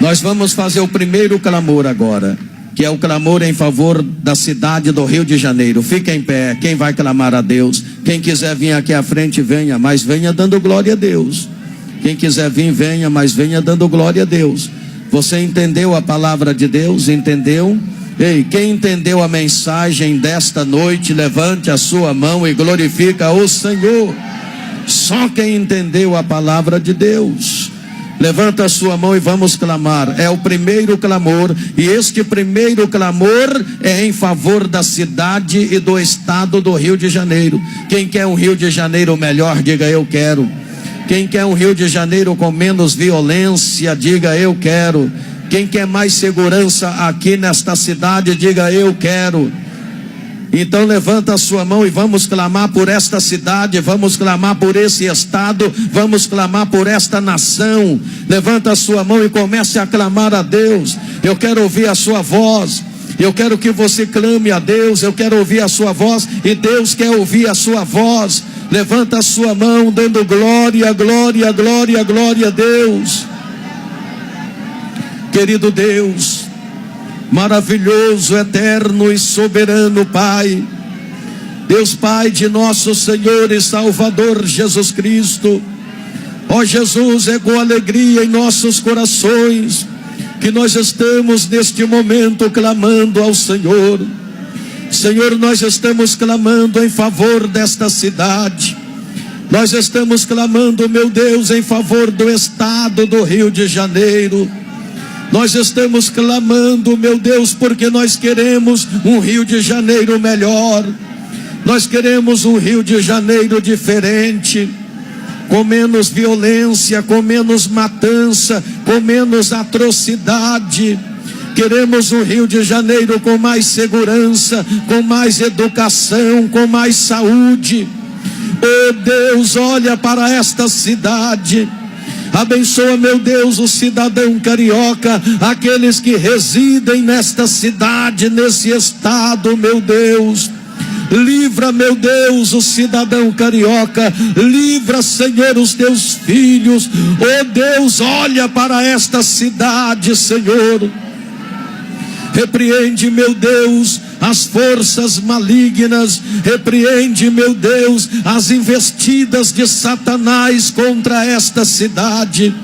Nós vamos fazer o primeiro clamor agora, que é o clamor em favor da cidade do Rio de Janeiro. Fica em pé, quem vai clamar a Deus? Quem quiser vir aqui à frente, venha, mas venha dando glória a Deus. Quem quiser vir, venha, mas venha dando glória a Deus. Você entendeu a palavra de Deus? Entendeu? Ei, quem entendeu a mensagem desta noite, levante a sua mão e glorifica o Senhor. Só quem entendeu a palavra de Deus. Levanta a sua mão e vamos clamar. É o primeiro clamor, e este primeiro clamor é em favor da cidade e do estado do Rio de Janeiro. Quem quer um Rio de Janeiro melhor, diga eu quero. Quem quer um Rio de Janeiro com menos violência, diga eu quero. Quem quer mais segurança aqui nesta cidade, diga eu quero. Então levanta a sua mão e vamos clamar por esta cidade, vamos clamar por esse estado, vamos clamar por esta nação. Levanta a sua mão e comece a clamar a Deus. Eu quero ouvir a sua voz. Eu quero que você clame a Deus. Eu quero ouvir a sua voz, e Deus quer ouvir a sua voz. Levanta a sua mão dando glória, glória, glória, glória a Deus. Querido Deus, maravilhoso, eterno e soberano Pai, Deus Pai de nosso Senhor e Salvador Jesus Cristo, ó Jesus, é com alegria em nossos corações que nós estamos neste momento clamando ao Senhor. Senhor, nós estamos clamando em favor desta cidade. Nós estamos clamando, meu Deus, em favor do estado do Rio de Janeiro. Nós estamos clamando, meu Deus, porque nós queremos um Rio de Janeiro melhor. Nós queremos um Rio de Janeiro diferente, com menos violência, com menos matança, com menos atrocidade. Queremos um Rio de Janeiro com mais segurança, com mais educação, com mais saúde. Oh Deus, olha para esta cidade. Abençoa, meu Deus, o cidadão carioca, aqueles que residem nesta cidade, nesse estado, meu Deus. Livra, meu Deus, o cidadão carioca. Livra, Senhor, os teus filhos. Oh Deus, olha para esta cidade, Senhor. Repreende, meu Deus, as forças malignas. Repreende, meu Deus, as investidas de Satanás contra esta cidade.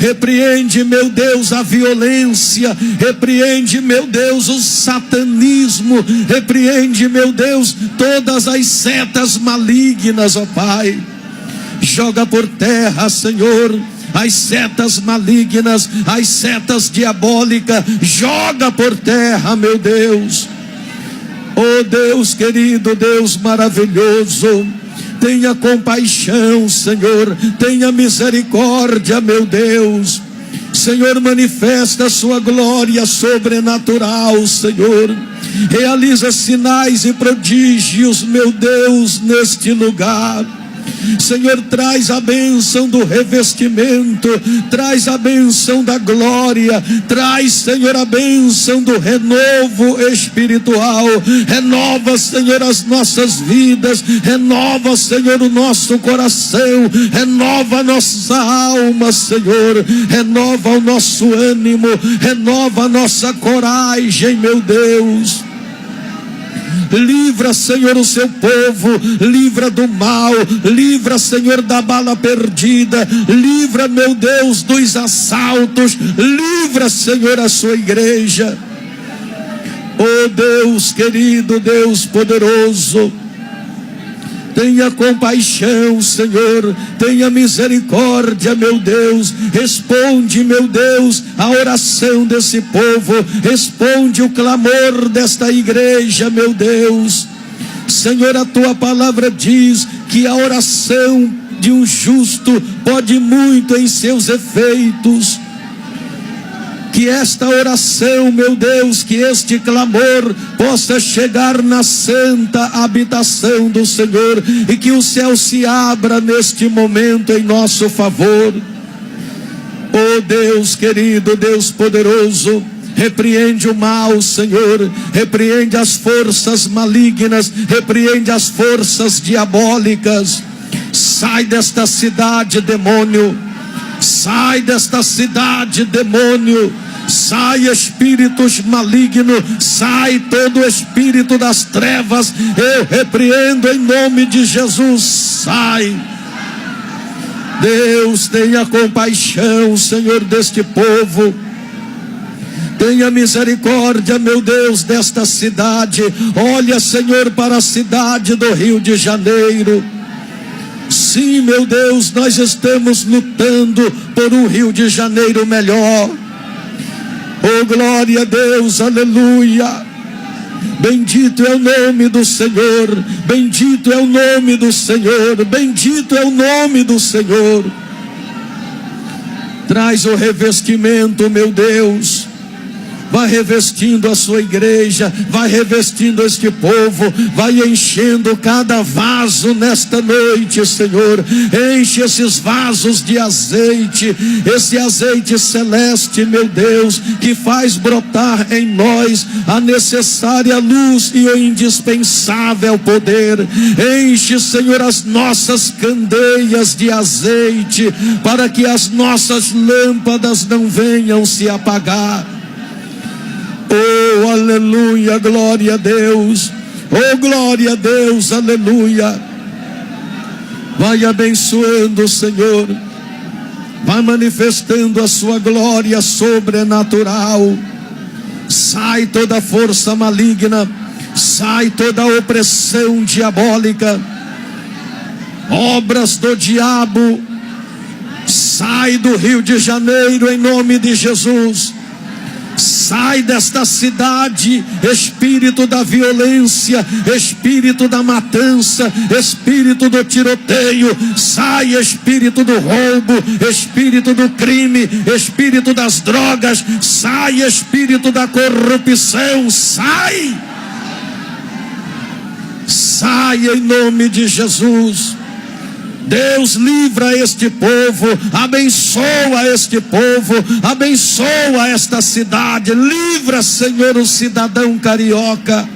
Repreende, meu Deus, a violência. Repreende, meu Deus, o satanismo. Repreende, meu Deus, todas as setas malignas, ó Pai. Joga por terra, Senhor, as setas malignas, as setas diabólicas. Joga por terra, meu Deus. Oh Deus querido, Deus maravilhoso, tenha compaixão, Senhor, tenha misericórdia, meu Deus. Senhor, manifesta a sua glória sobrenatural, Senhor. Realiza sinais e prodígios, meu Deus, neste lugar. Senhor, traz a bênção do revestimento, traz a bênção da glória, traz, Senhor, a bênção do renovo espiritual. Renova, Senhor, as nossas vidas, renova, Senhor, o nosso coração, renova a nossa alma, Senhor, renova o nosso ânimo, renova a nossa coragem, meu Deus. Livra, Senhor, o seu povo, livra do mal, livra, Senhor, da bala perdida, livra, meu Deus, dos assaltos, livra, Senhor, a sua igreja. Oh Deus querido, Deus poderoso, tenha compaixão, Senhor, tenha misericórdia, meu Deus. Responde, meu Deus, a oração desse povo, responde o clamor desta igreja, meu Deus. Senhor, a tua palavra diz que a oração de um justo pode muito em seus efeitos. Que esta oração, meu Deus, que este clamor possa chegar na santa habitação do Senhor e que o céu se abra neste momento em nosso favor. Oh Deus querido, Deus poderoso, repreende o mal, Senhor, repreende as forças malignas, repreende as forças diabólicas. Sai desta cidade, demônio. Sai desta cidade, demônio. Sai espíritos malignos, sai todo espírito das trevas. Eu repreendo em nome de Jesus. Sai. Deus, tenha compaixão, Senhor, deste povo. Tenha misericórdia, meu Deus, desta cidade. Olha, Senhor, para a cidade do Rio de Janeiro. Sim, meu Deus, nós estamos lutando por um Rio de Janeiro melhor. Oh, glória a Deus, aleluia. Bendito é o nome do Senhor, bendito é o nome do Senhor, bendito é o nome do Senhor. Traz o revestimento, meu Deus. vai revestindo a sua igreja, vai revestindo este povo, vai enchendo cada vaso nesta noite, Senhor. Enche esses vasos de azeite, esse azeite celeste, meu Deus, que faz brotar em nós a necessária luz e o indispensável poder. Enche, Senhor, as nossas candeias de azeite, para que as nossas lâmpadas não venham se apagar. Oh, aleluia, glória a Deus. Oh, glória a Deus, aleluia. Vai abençoando, Senhor. Vai manifestando a sua glória sobrenatural. Sai toda força maligna, sai toda opressão diabólica, obras do diabo. Sai do Rio de Janeiro em nome de Jesus. Sai desta cidade, espírito da violência, espírito da matança, espírito do tiroteio. Sai, espírito do roubo, espírito do crime, espírito das drogas. Sai, espírito da corrupção. Sai! Sai em nome de Jesus. Deus, livra este povo, abençoa este povo, abençoa esta cidade. Livra, Senhor, o cidadão carioca.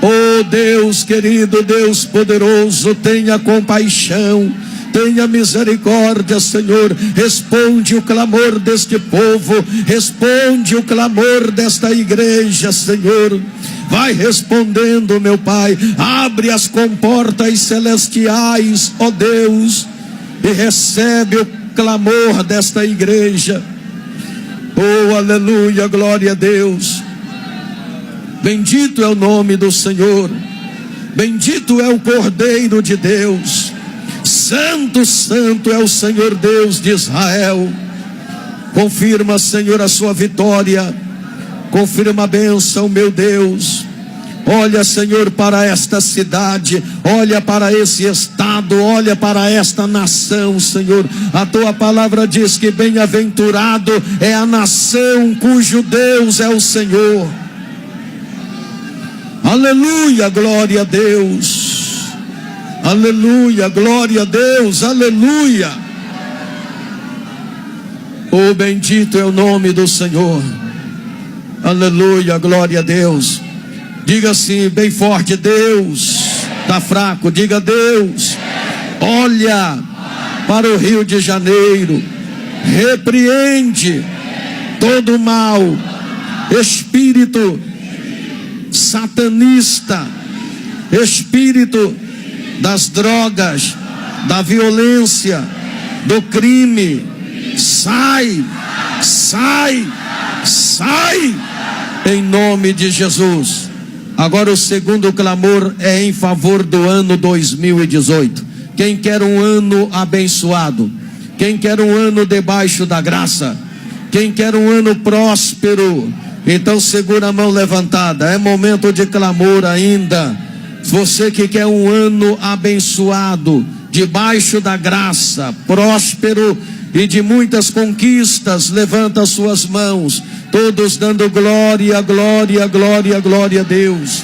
Oh Deus querido, Deus poderoso, tenha compaixão, tenha misericórdia, Senhor. Responde o clamor deste povo, responde o clamor desta igreja, Senhor. Vai respondendo, meu Pai. Abre as comportas celestiais, ó Deus, e recebe o clamor desta igreja. Oh, aleluia, glória a Deus. Bendito é o nome do Senhor. Bendito é o Cordeiro de Deus. Santo, santo é o Senhor Deus de Israel. Confirma, Senhor, a sua vitória. Confirma a bênção, meu Deus. Olha, Senhor, para esta cidade, olha para esse estado, olha para esta nação, Senhor. A tua palavra diz que bem-aventurado é a nação cujo Deus é o Senhor. Aleluia, glória a Deus. Aleluia, glória a Deus, aleluia. Oh, bendito é o nome do Senhor. Aleluia, glória a Deus. Diga assim, bem forte, Deus. Está fraco, diga Deus. Olha para o Rio de Janeiro. Repreende todo o mal, espírito satanista, espírito das drogas, da violência, do crime. Sai, sai, sai, em nome de Jesus. Agora o segundo clamor é em favor do ano 2018. Quem quer um ano abençoado? Quem quer um ano debaixo da graça? Quem quer um ano próspero? Então segura a mão levantada. É momento de clamor ainda. Você que quer um ano abençoado, debaixo da graça, próspero e de muitas conquistas, levanta as suas mãos, todos dando glória, glória, glória, glória a Deus.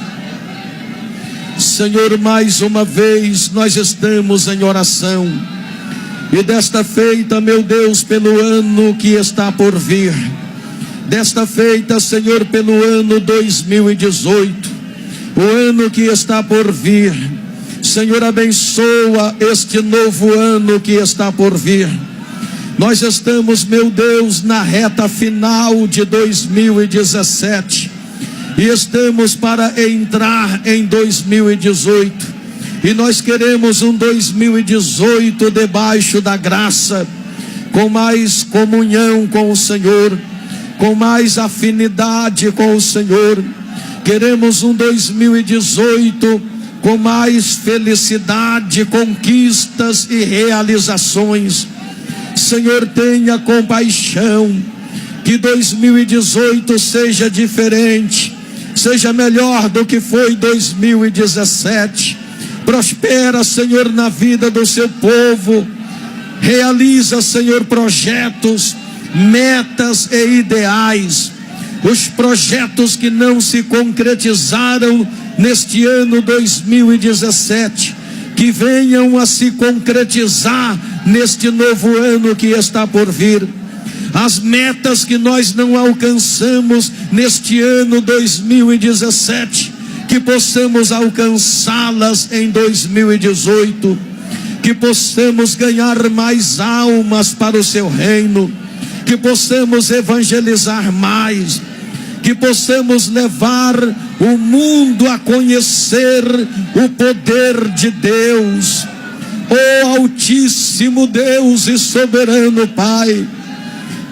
Senhor, mais uma vez nós estamos em oração, e desta feita, meu Deus, pelo ano que está por vir, desta feita, Senhor, pelo ano 2018, o ano que está por vir, Senhor, abençoa este novo ano que está por vir. Nós estamos, meu Deus, na reta final de 2017 e estamos para entrar em 2018, e nós queremos um 2018 debaixo da graça, com mais comunhão com o Senhor, com mais afinidade com o Senhor. Queremos um 2018 com mais felicidade, conquistas e realizações. Senhor, tenha compaixão, que 2018 seja diferente, seja melhor do que foi 2017. Prospera, Senhor, na vida do seu povo. Realiza, Senhor, projetos, metas e ideais, os projetos que não se concretizaram neste ano 2017, que venham a se concretizar neste novo ano que está por vir. As metas que nós não alcançamos neste ano 2017, que possamos alcançá-las em 2018, que possamos ganhar mais almas para o seu reino, que possamos evangelizar mais, que possamos levar o mundo a conhecer o poder de Deus. Ó Altíssimo Deus e soberano Pai,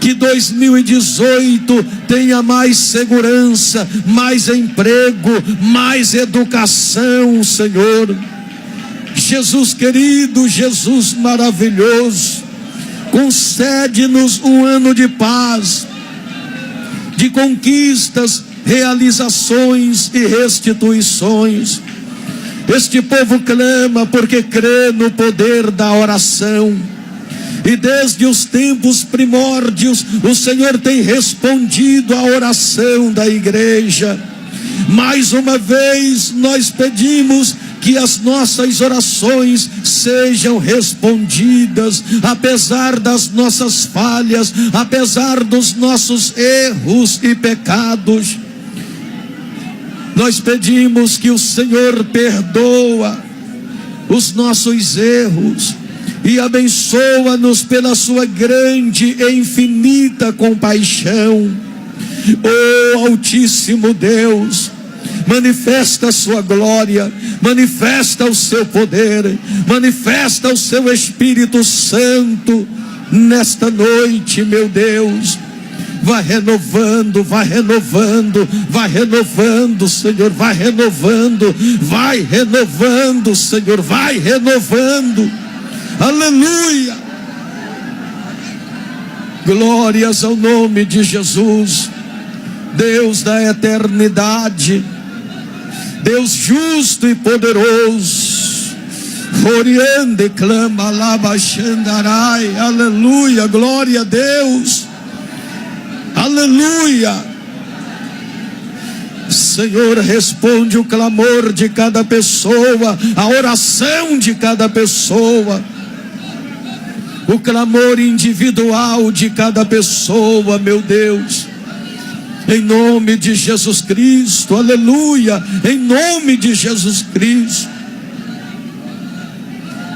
que 2018 tenha mais segurança, mais emprego, mais educação, Senhor. Jesus querido, Jesus maravilhoso, concede-nos um ano de paz, de conquistas, realizações e restituições. Este povo clama porque crê no poder da oração. E desde os tempos primórdios, o Senhor tem respondido à oração da igreja. Mais uma vez, nós pedimos que as nossas orações sejam respondidas, apesar das nossas falhas, apesar dos nossos erros e pecados. Nós pedimos que o Senhor perdoa os nossos erros e abençoa-nos pela sua grande e infinita compaixão. Ó Altíssimo Deus, manifesta a sua glória, manifesta o seu poder, manifesta o seu Espírito Santo nesta noite, meu Deus. Vai renovando, vai renovando, vai renovando, Senhor, vai renovando, Senhor, vai renovando. Aleluia! Glórias ao nome de Jesus, Deus da eternidade, Deus justo e poderoso. Oriande clama lava xandarai. Aleluia, glória a Deus. Aleluia. Senhor, responde o clamor de cada pessoa, a oração de cada pessoa, o clamor individual de cada pessoa, meu Deus, em nome de Jesus Cristo. Aleluia, em nome de Jesus Cristo,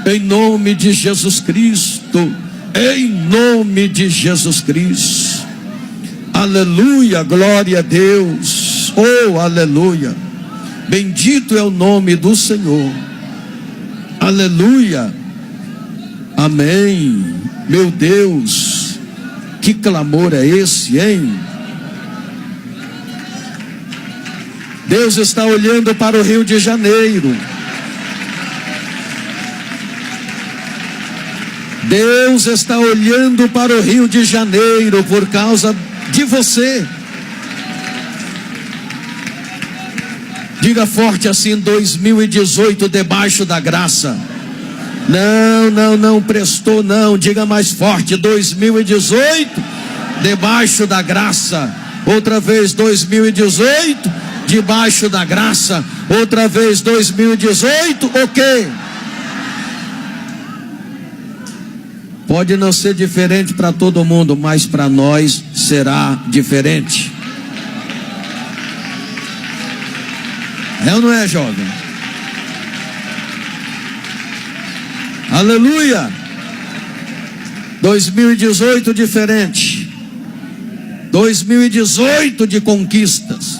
em nome de Jesus Cristo, em nome de Jesus Cristo. Aleluia, glória a Deus. Oh, aleluia. Bendito é o nome do Senhor. Aleluia. Amém. Meu Deus, que clamor é esse, hein? Deus está olhando para o Rio de Janeiro. Deus está olhando para o Rio de Janeiro por causa de você. Diga forte assim: 2018 debaixo da graça. Não prestou não. Diga mais forte: 2018 debaixo da graça. Outra vez: 2018 debaixo da graça. Outra vez: 2018 o quê? Pode não ser diferente para todo mundo, mas para nós será diferente. É ou não é, jovem? Aleluia. 2018 diferente. 2018 de conquistas,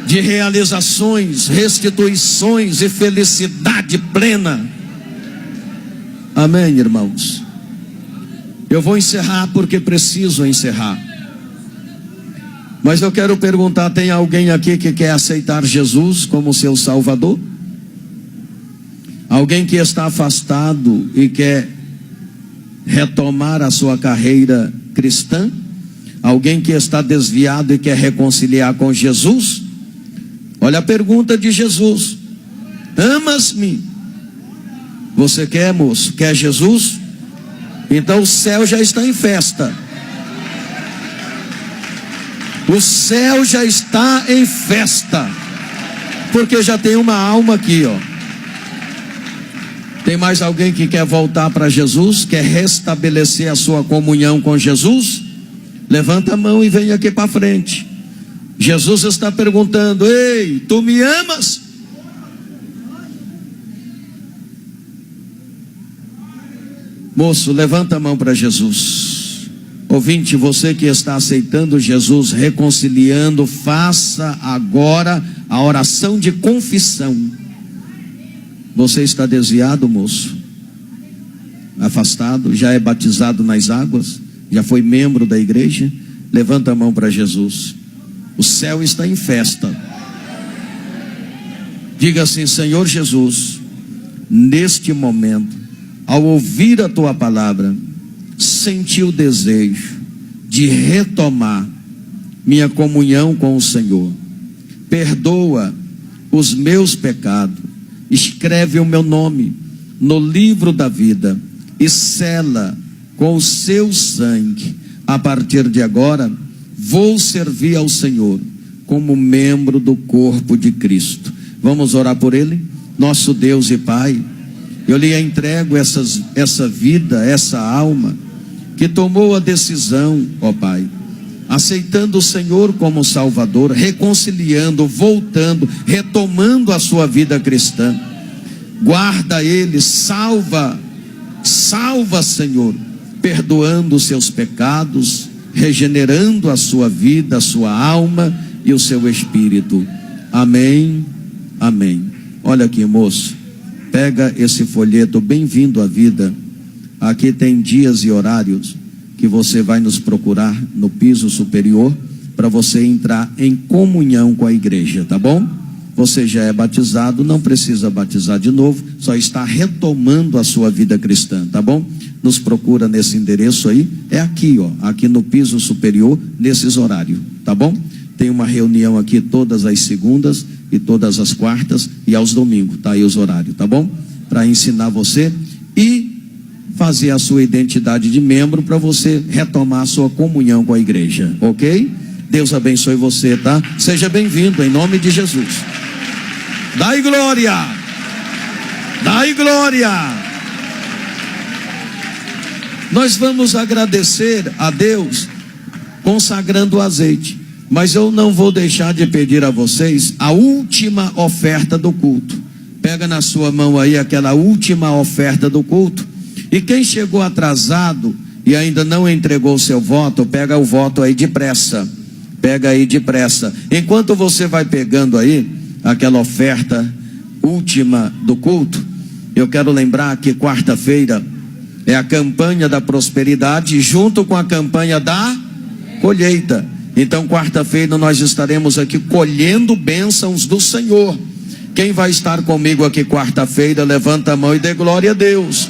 de realizações, restituições e felicidade plena. Amém, irmãos? Eu vou encerrar porque preciso encerrar. Mas eu quero perguntar: tem alguém aqui que quer aceitar Jesus como seu Salvador? Alguém que está afastado e quer retomar a sua carreira cristã? Alguém que está desviado e quer reconciliar com Jesus? Olha a pergunta de Jesus: amas-me? Você quer, moço? Quer Jesus? Então o céu já está em festa. O céu já está em festa, porque já tem uma alma aqui, ó. Tem mais alguém que quer voltar para Jesus? Quer restabelecer a sua comunhão com Jesus? Levanta a mão e vem aqui para frente. Jesus está perguntando: ei, tu me amas? Moço, levanta a mão para Jesus. Ouvinte, você que está aceitando Jesus, reconciliando, faça agora a oração de confissão. Você está desviado, moço? Afastado? Já é batizado nas águas? Já foi membro da igreja? Levanta a mão para Jesus. O céu está em festa. Diga assim: Senhor Jesus, neste momento, ao ouvir a tua palavra, senti o desejo de retomar minha comunhão com o Senhor. Perdoa os meus pecados. Escreve o meu nome no livro da vida e sela com o seu sangue. A partir de agora, vou servir ao Senhor como membro do corpo de Cristo. Vamos orar por ele? Nosso Deus e Pai, eu lhe entrego essa vida, essa alma que tomou a decisão, ó Pai, aceitando o Senhor como Salvador, reconciliando, voltando, retomando a sua vida cristã. Guarda ele, salva, Senhor, perdoando os seus pecados, regenerando a sua vida, a sua alma e o seu espírito. Amém, amém. Olha aqui, moço, pega esse folheto, Bem-vindo à Vida. Aqui tem dias e horários que você vai nos procurar no piso superior para você entrar em comunhão com a igreja, tá bom? Você já é batizado, não precisa batizar de novo, só está retomando a sua vida cristã, tá bom? Nos procura nesse endereço aí, é aqui, ó, aqui no piso superior, nesses horários, tá bom? Tem uma reunião aqui todas as segundas e todas as quartas e aos domingos, tá aí os horários, tá bom? Para ensinar você e fazer a sua identidade de membro para você retomar a sua comunhão com a igreja, ok? Deus abençoe você, tá? Seja bem-vindo em nome de Jesus. Dai glória! Dai glória! Nós vamos agradecer a Deus consagrando o azeite, mas eu não vou deixar de pedir a vocês a última oferta do culto. Pega na sua mão aí aquela última oferta do culto. E quem chegou atrasado e ainda não entregou o seu voto, pega o voto aí depressa. Pega aí depressa. Enquanto você vai pegando aí aquela oferta última do culto, eu quero lembrar que quarta-feira é a campanha da prosperidade junto com a campanha da colheita. Então quarta-feira nós estaremos aqui colhendo bênçãos do Senhor. Quem vai estar comigo aqui quarta-feira, levanta a mão e dê glória a Deus.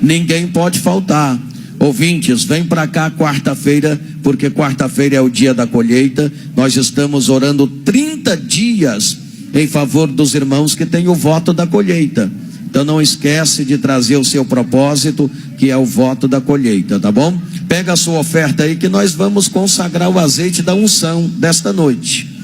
Ninguém pode faltar. Ouvintes, vem para cá quarta-feira, porque quarta-feira é o dia da colheita. Nós estamos orando 30 dias em favor dos irmãos que têm o voto da colheita. Então não esquece de trazer o seu propósito, que é o voto da colheita, tá bom? Pega a sua oferta aí que nós vamos consagrar o azeite da unção desta noite.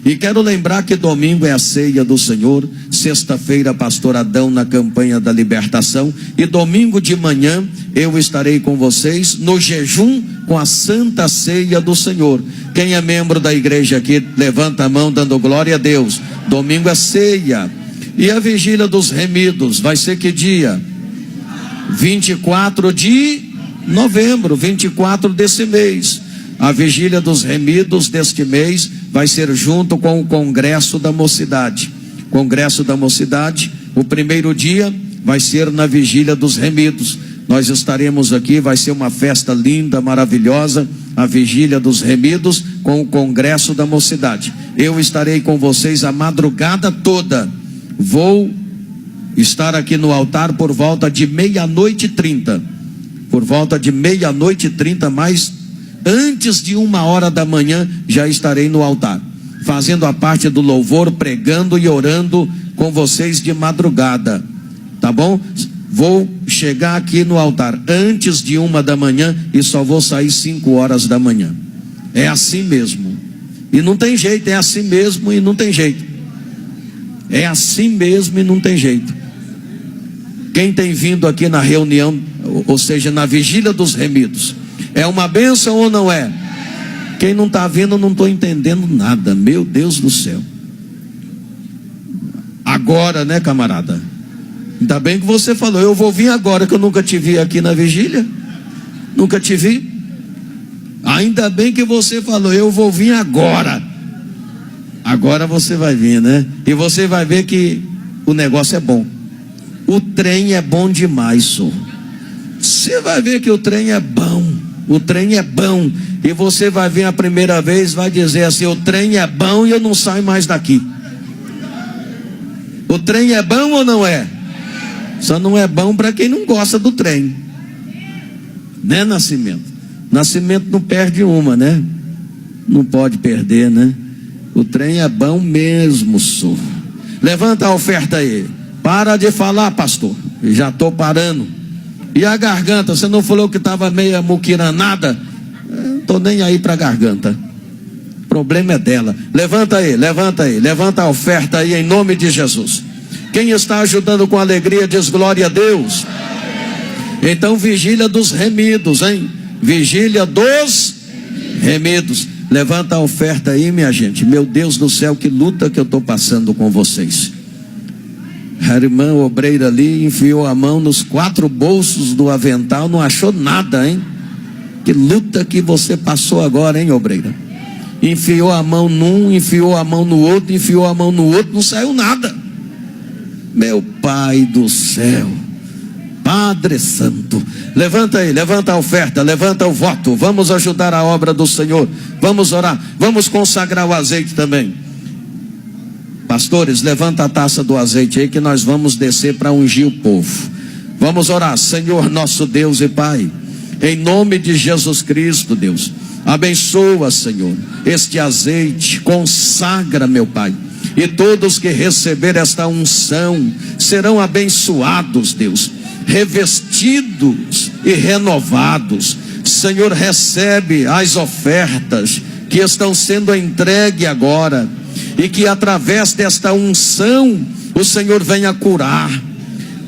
E quero lembrar que domingo é a ceia do Senhor, sexta-feira pastor Adão na campanha da libertação, e domingo de manhã eu estarei com vocês no jejum com a santa ceia do Senhor. Quem é membro da igreja aqui, levanta a mão dando glória a Deus. Domingo é ceia. E a vigília dos remidos vai ser que dia? 24 de novembro, 24 desse mês. A vigília dos remidos deste mês vai ser junto com o Congresso da Mocidade. Congresso da Mocidade, o primeiro dia vai ser na vigília dos remidos. Nós estaremos aqui, vai ser uma festa linda, maravilhosa, a vigília dos remidos com o Congresso da Mocidade. Eu estarei com vocês a madrugada toda. Vou estar aqui no altar por volta de 00:30. Por volta de 00:30, mais antes de 1h da manhã, já estarei no altar, fazendo a parte do louvor, pregando e orando com vocês de madrugada, tá bom? Vou chegar aqui no altar antes de 1h da manhã e só vou sair 5h da manhã. É assim mesmo. E não tem jeito, é assim mesmo e não tem jeito. É assim mesmo e não tem jeito. Quem tem vindo aqui na reunião, ou seja, na vigília dos remidos, é uma bênção ou não é? Quem não está vindo, não estou entendendo nada. Meu Deus do céu. Agora, né, camarada? Ainda bem que você falou, eu vou vir agora, que eu nunca te vi aqui na vigília. Nunca te vi. Ainda bem que você falou, eu vou vir agora. Agora você vai vir, né? E você vai ver que o negócio é bom. O trem é bom demais, senhor. Você vai ver que o trem é bom. O trem é bom. E você vai vir a primeira vez, vai dizer assim, o trem é bom e eu não saio mais daqui. O trem é bom ou não é? Só não é bom para quem não gosta do trem. Né, Nascimento? Nascimento não perde uma, né? Não pode perder, né? O trem é bom mesmo, senhor. Levanta a oferta aí. Para de falar, pastor. Eu já estou parando. E a garganta? Você não falou que estava meio muquiranada? Não estou nem aí para a garganta. O problema é dela. Levanta aí, levanta aí. Levanta a oferta aí em nome de Jesus. Quem está ajudando com alegria diz glória a Deus. Então, vigília dos remidos, hein? Vigília dos remidos. Levanta a oferta aí, minha gente. Meu Deus do céu, que luta que eu estou passando com vocês. A irmã obreira ali enfiou a mão nos 4 bolsos do avental, não achou nada, hein? Que luta que você passou agora, hein, obreira? Enfiou a mão num, enfiou a mão no outro, enfiou a mão no outro, não saiu nada. Meu Pai do céu, Padre Santo, levanta aí, levanta a oferta, levanta o voto, vamos ajudar a obra do Senhor, vamos orar, vamos consagrar o azeite também. Pastores, levanta a taça do azeite aí que nós vamos descer para ungir o povo. Vamos orar. Senhor nosso Deus e Pai, em nome de Jesus Cristo, Deus, abençoa, Senhor, este azeite, consagra, meu Pai, e todos que receber esta unção serão abençoados, Deus, revestidos e renovados. Senhor, recebe as ofertas que estão sendo entregues agora, e que através desta unção o Senhor venha curar,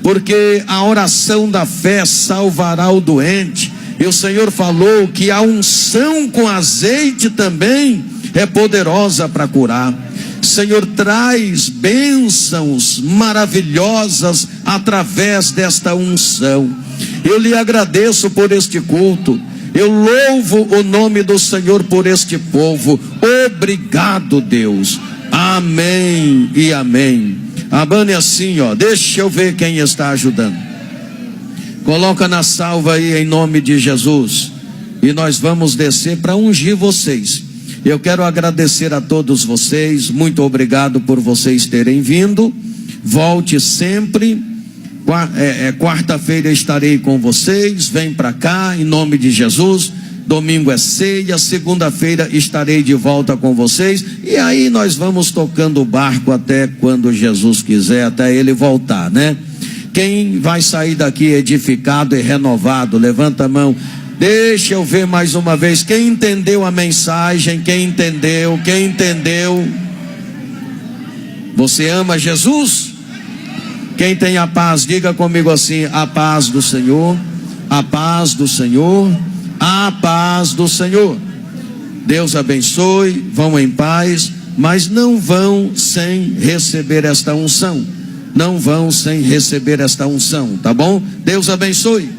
porque a oração da fé salvará o doente. E o Senhor falou que a unção com azeite também é poderosa para curar. Senhor, traz bênçãos maravilhosas através desta unção. Eu lhe agradeço por este culto. Eu louvo o nome do Senhor por este povo. Obrigado, Deus. Amém e amém. Abane assim, ó. Deixa eu ver quem está ajudando. Coloca na salva aí em nome de Jesus. E nós vamos descer para ungir vocês. Eu quero agradecer a todos vocês. Muito obrigado por vocês terem vindo. Volte sempre. Quarta-feira estarei com vocês. Vem para cá em nome de Jesus. Domingo é ceia, segunda-feira estarei de volta com vocês. E aí nós vamos tocando o barco até quando Jesus quiser, até ele voltar, né? Quem vai sair daqui edificado e renovado, levanta a mão. Deixa eu ver mais uma vez. Quem entendeu a mensagem? Quem entendeu? Quem entendeu? Você ama Jesus? Quem tem a paz, diga comigo assim: a paz do Senhor, a paz do Senhor, a paz do Senhor. Deus abençoe, vão em paz, mas não vão sem receber esta unção. Não vão sem receber esta unção, tá bom? Deus abençoe.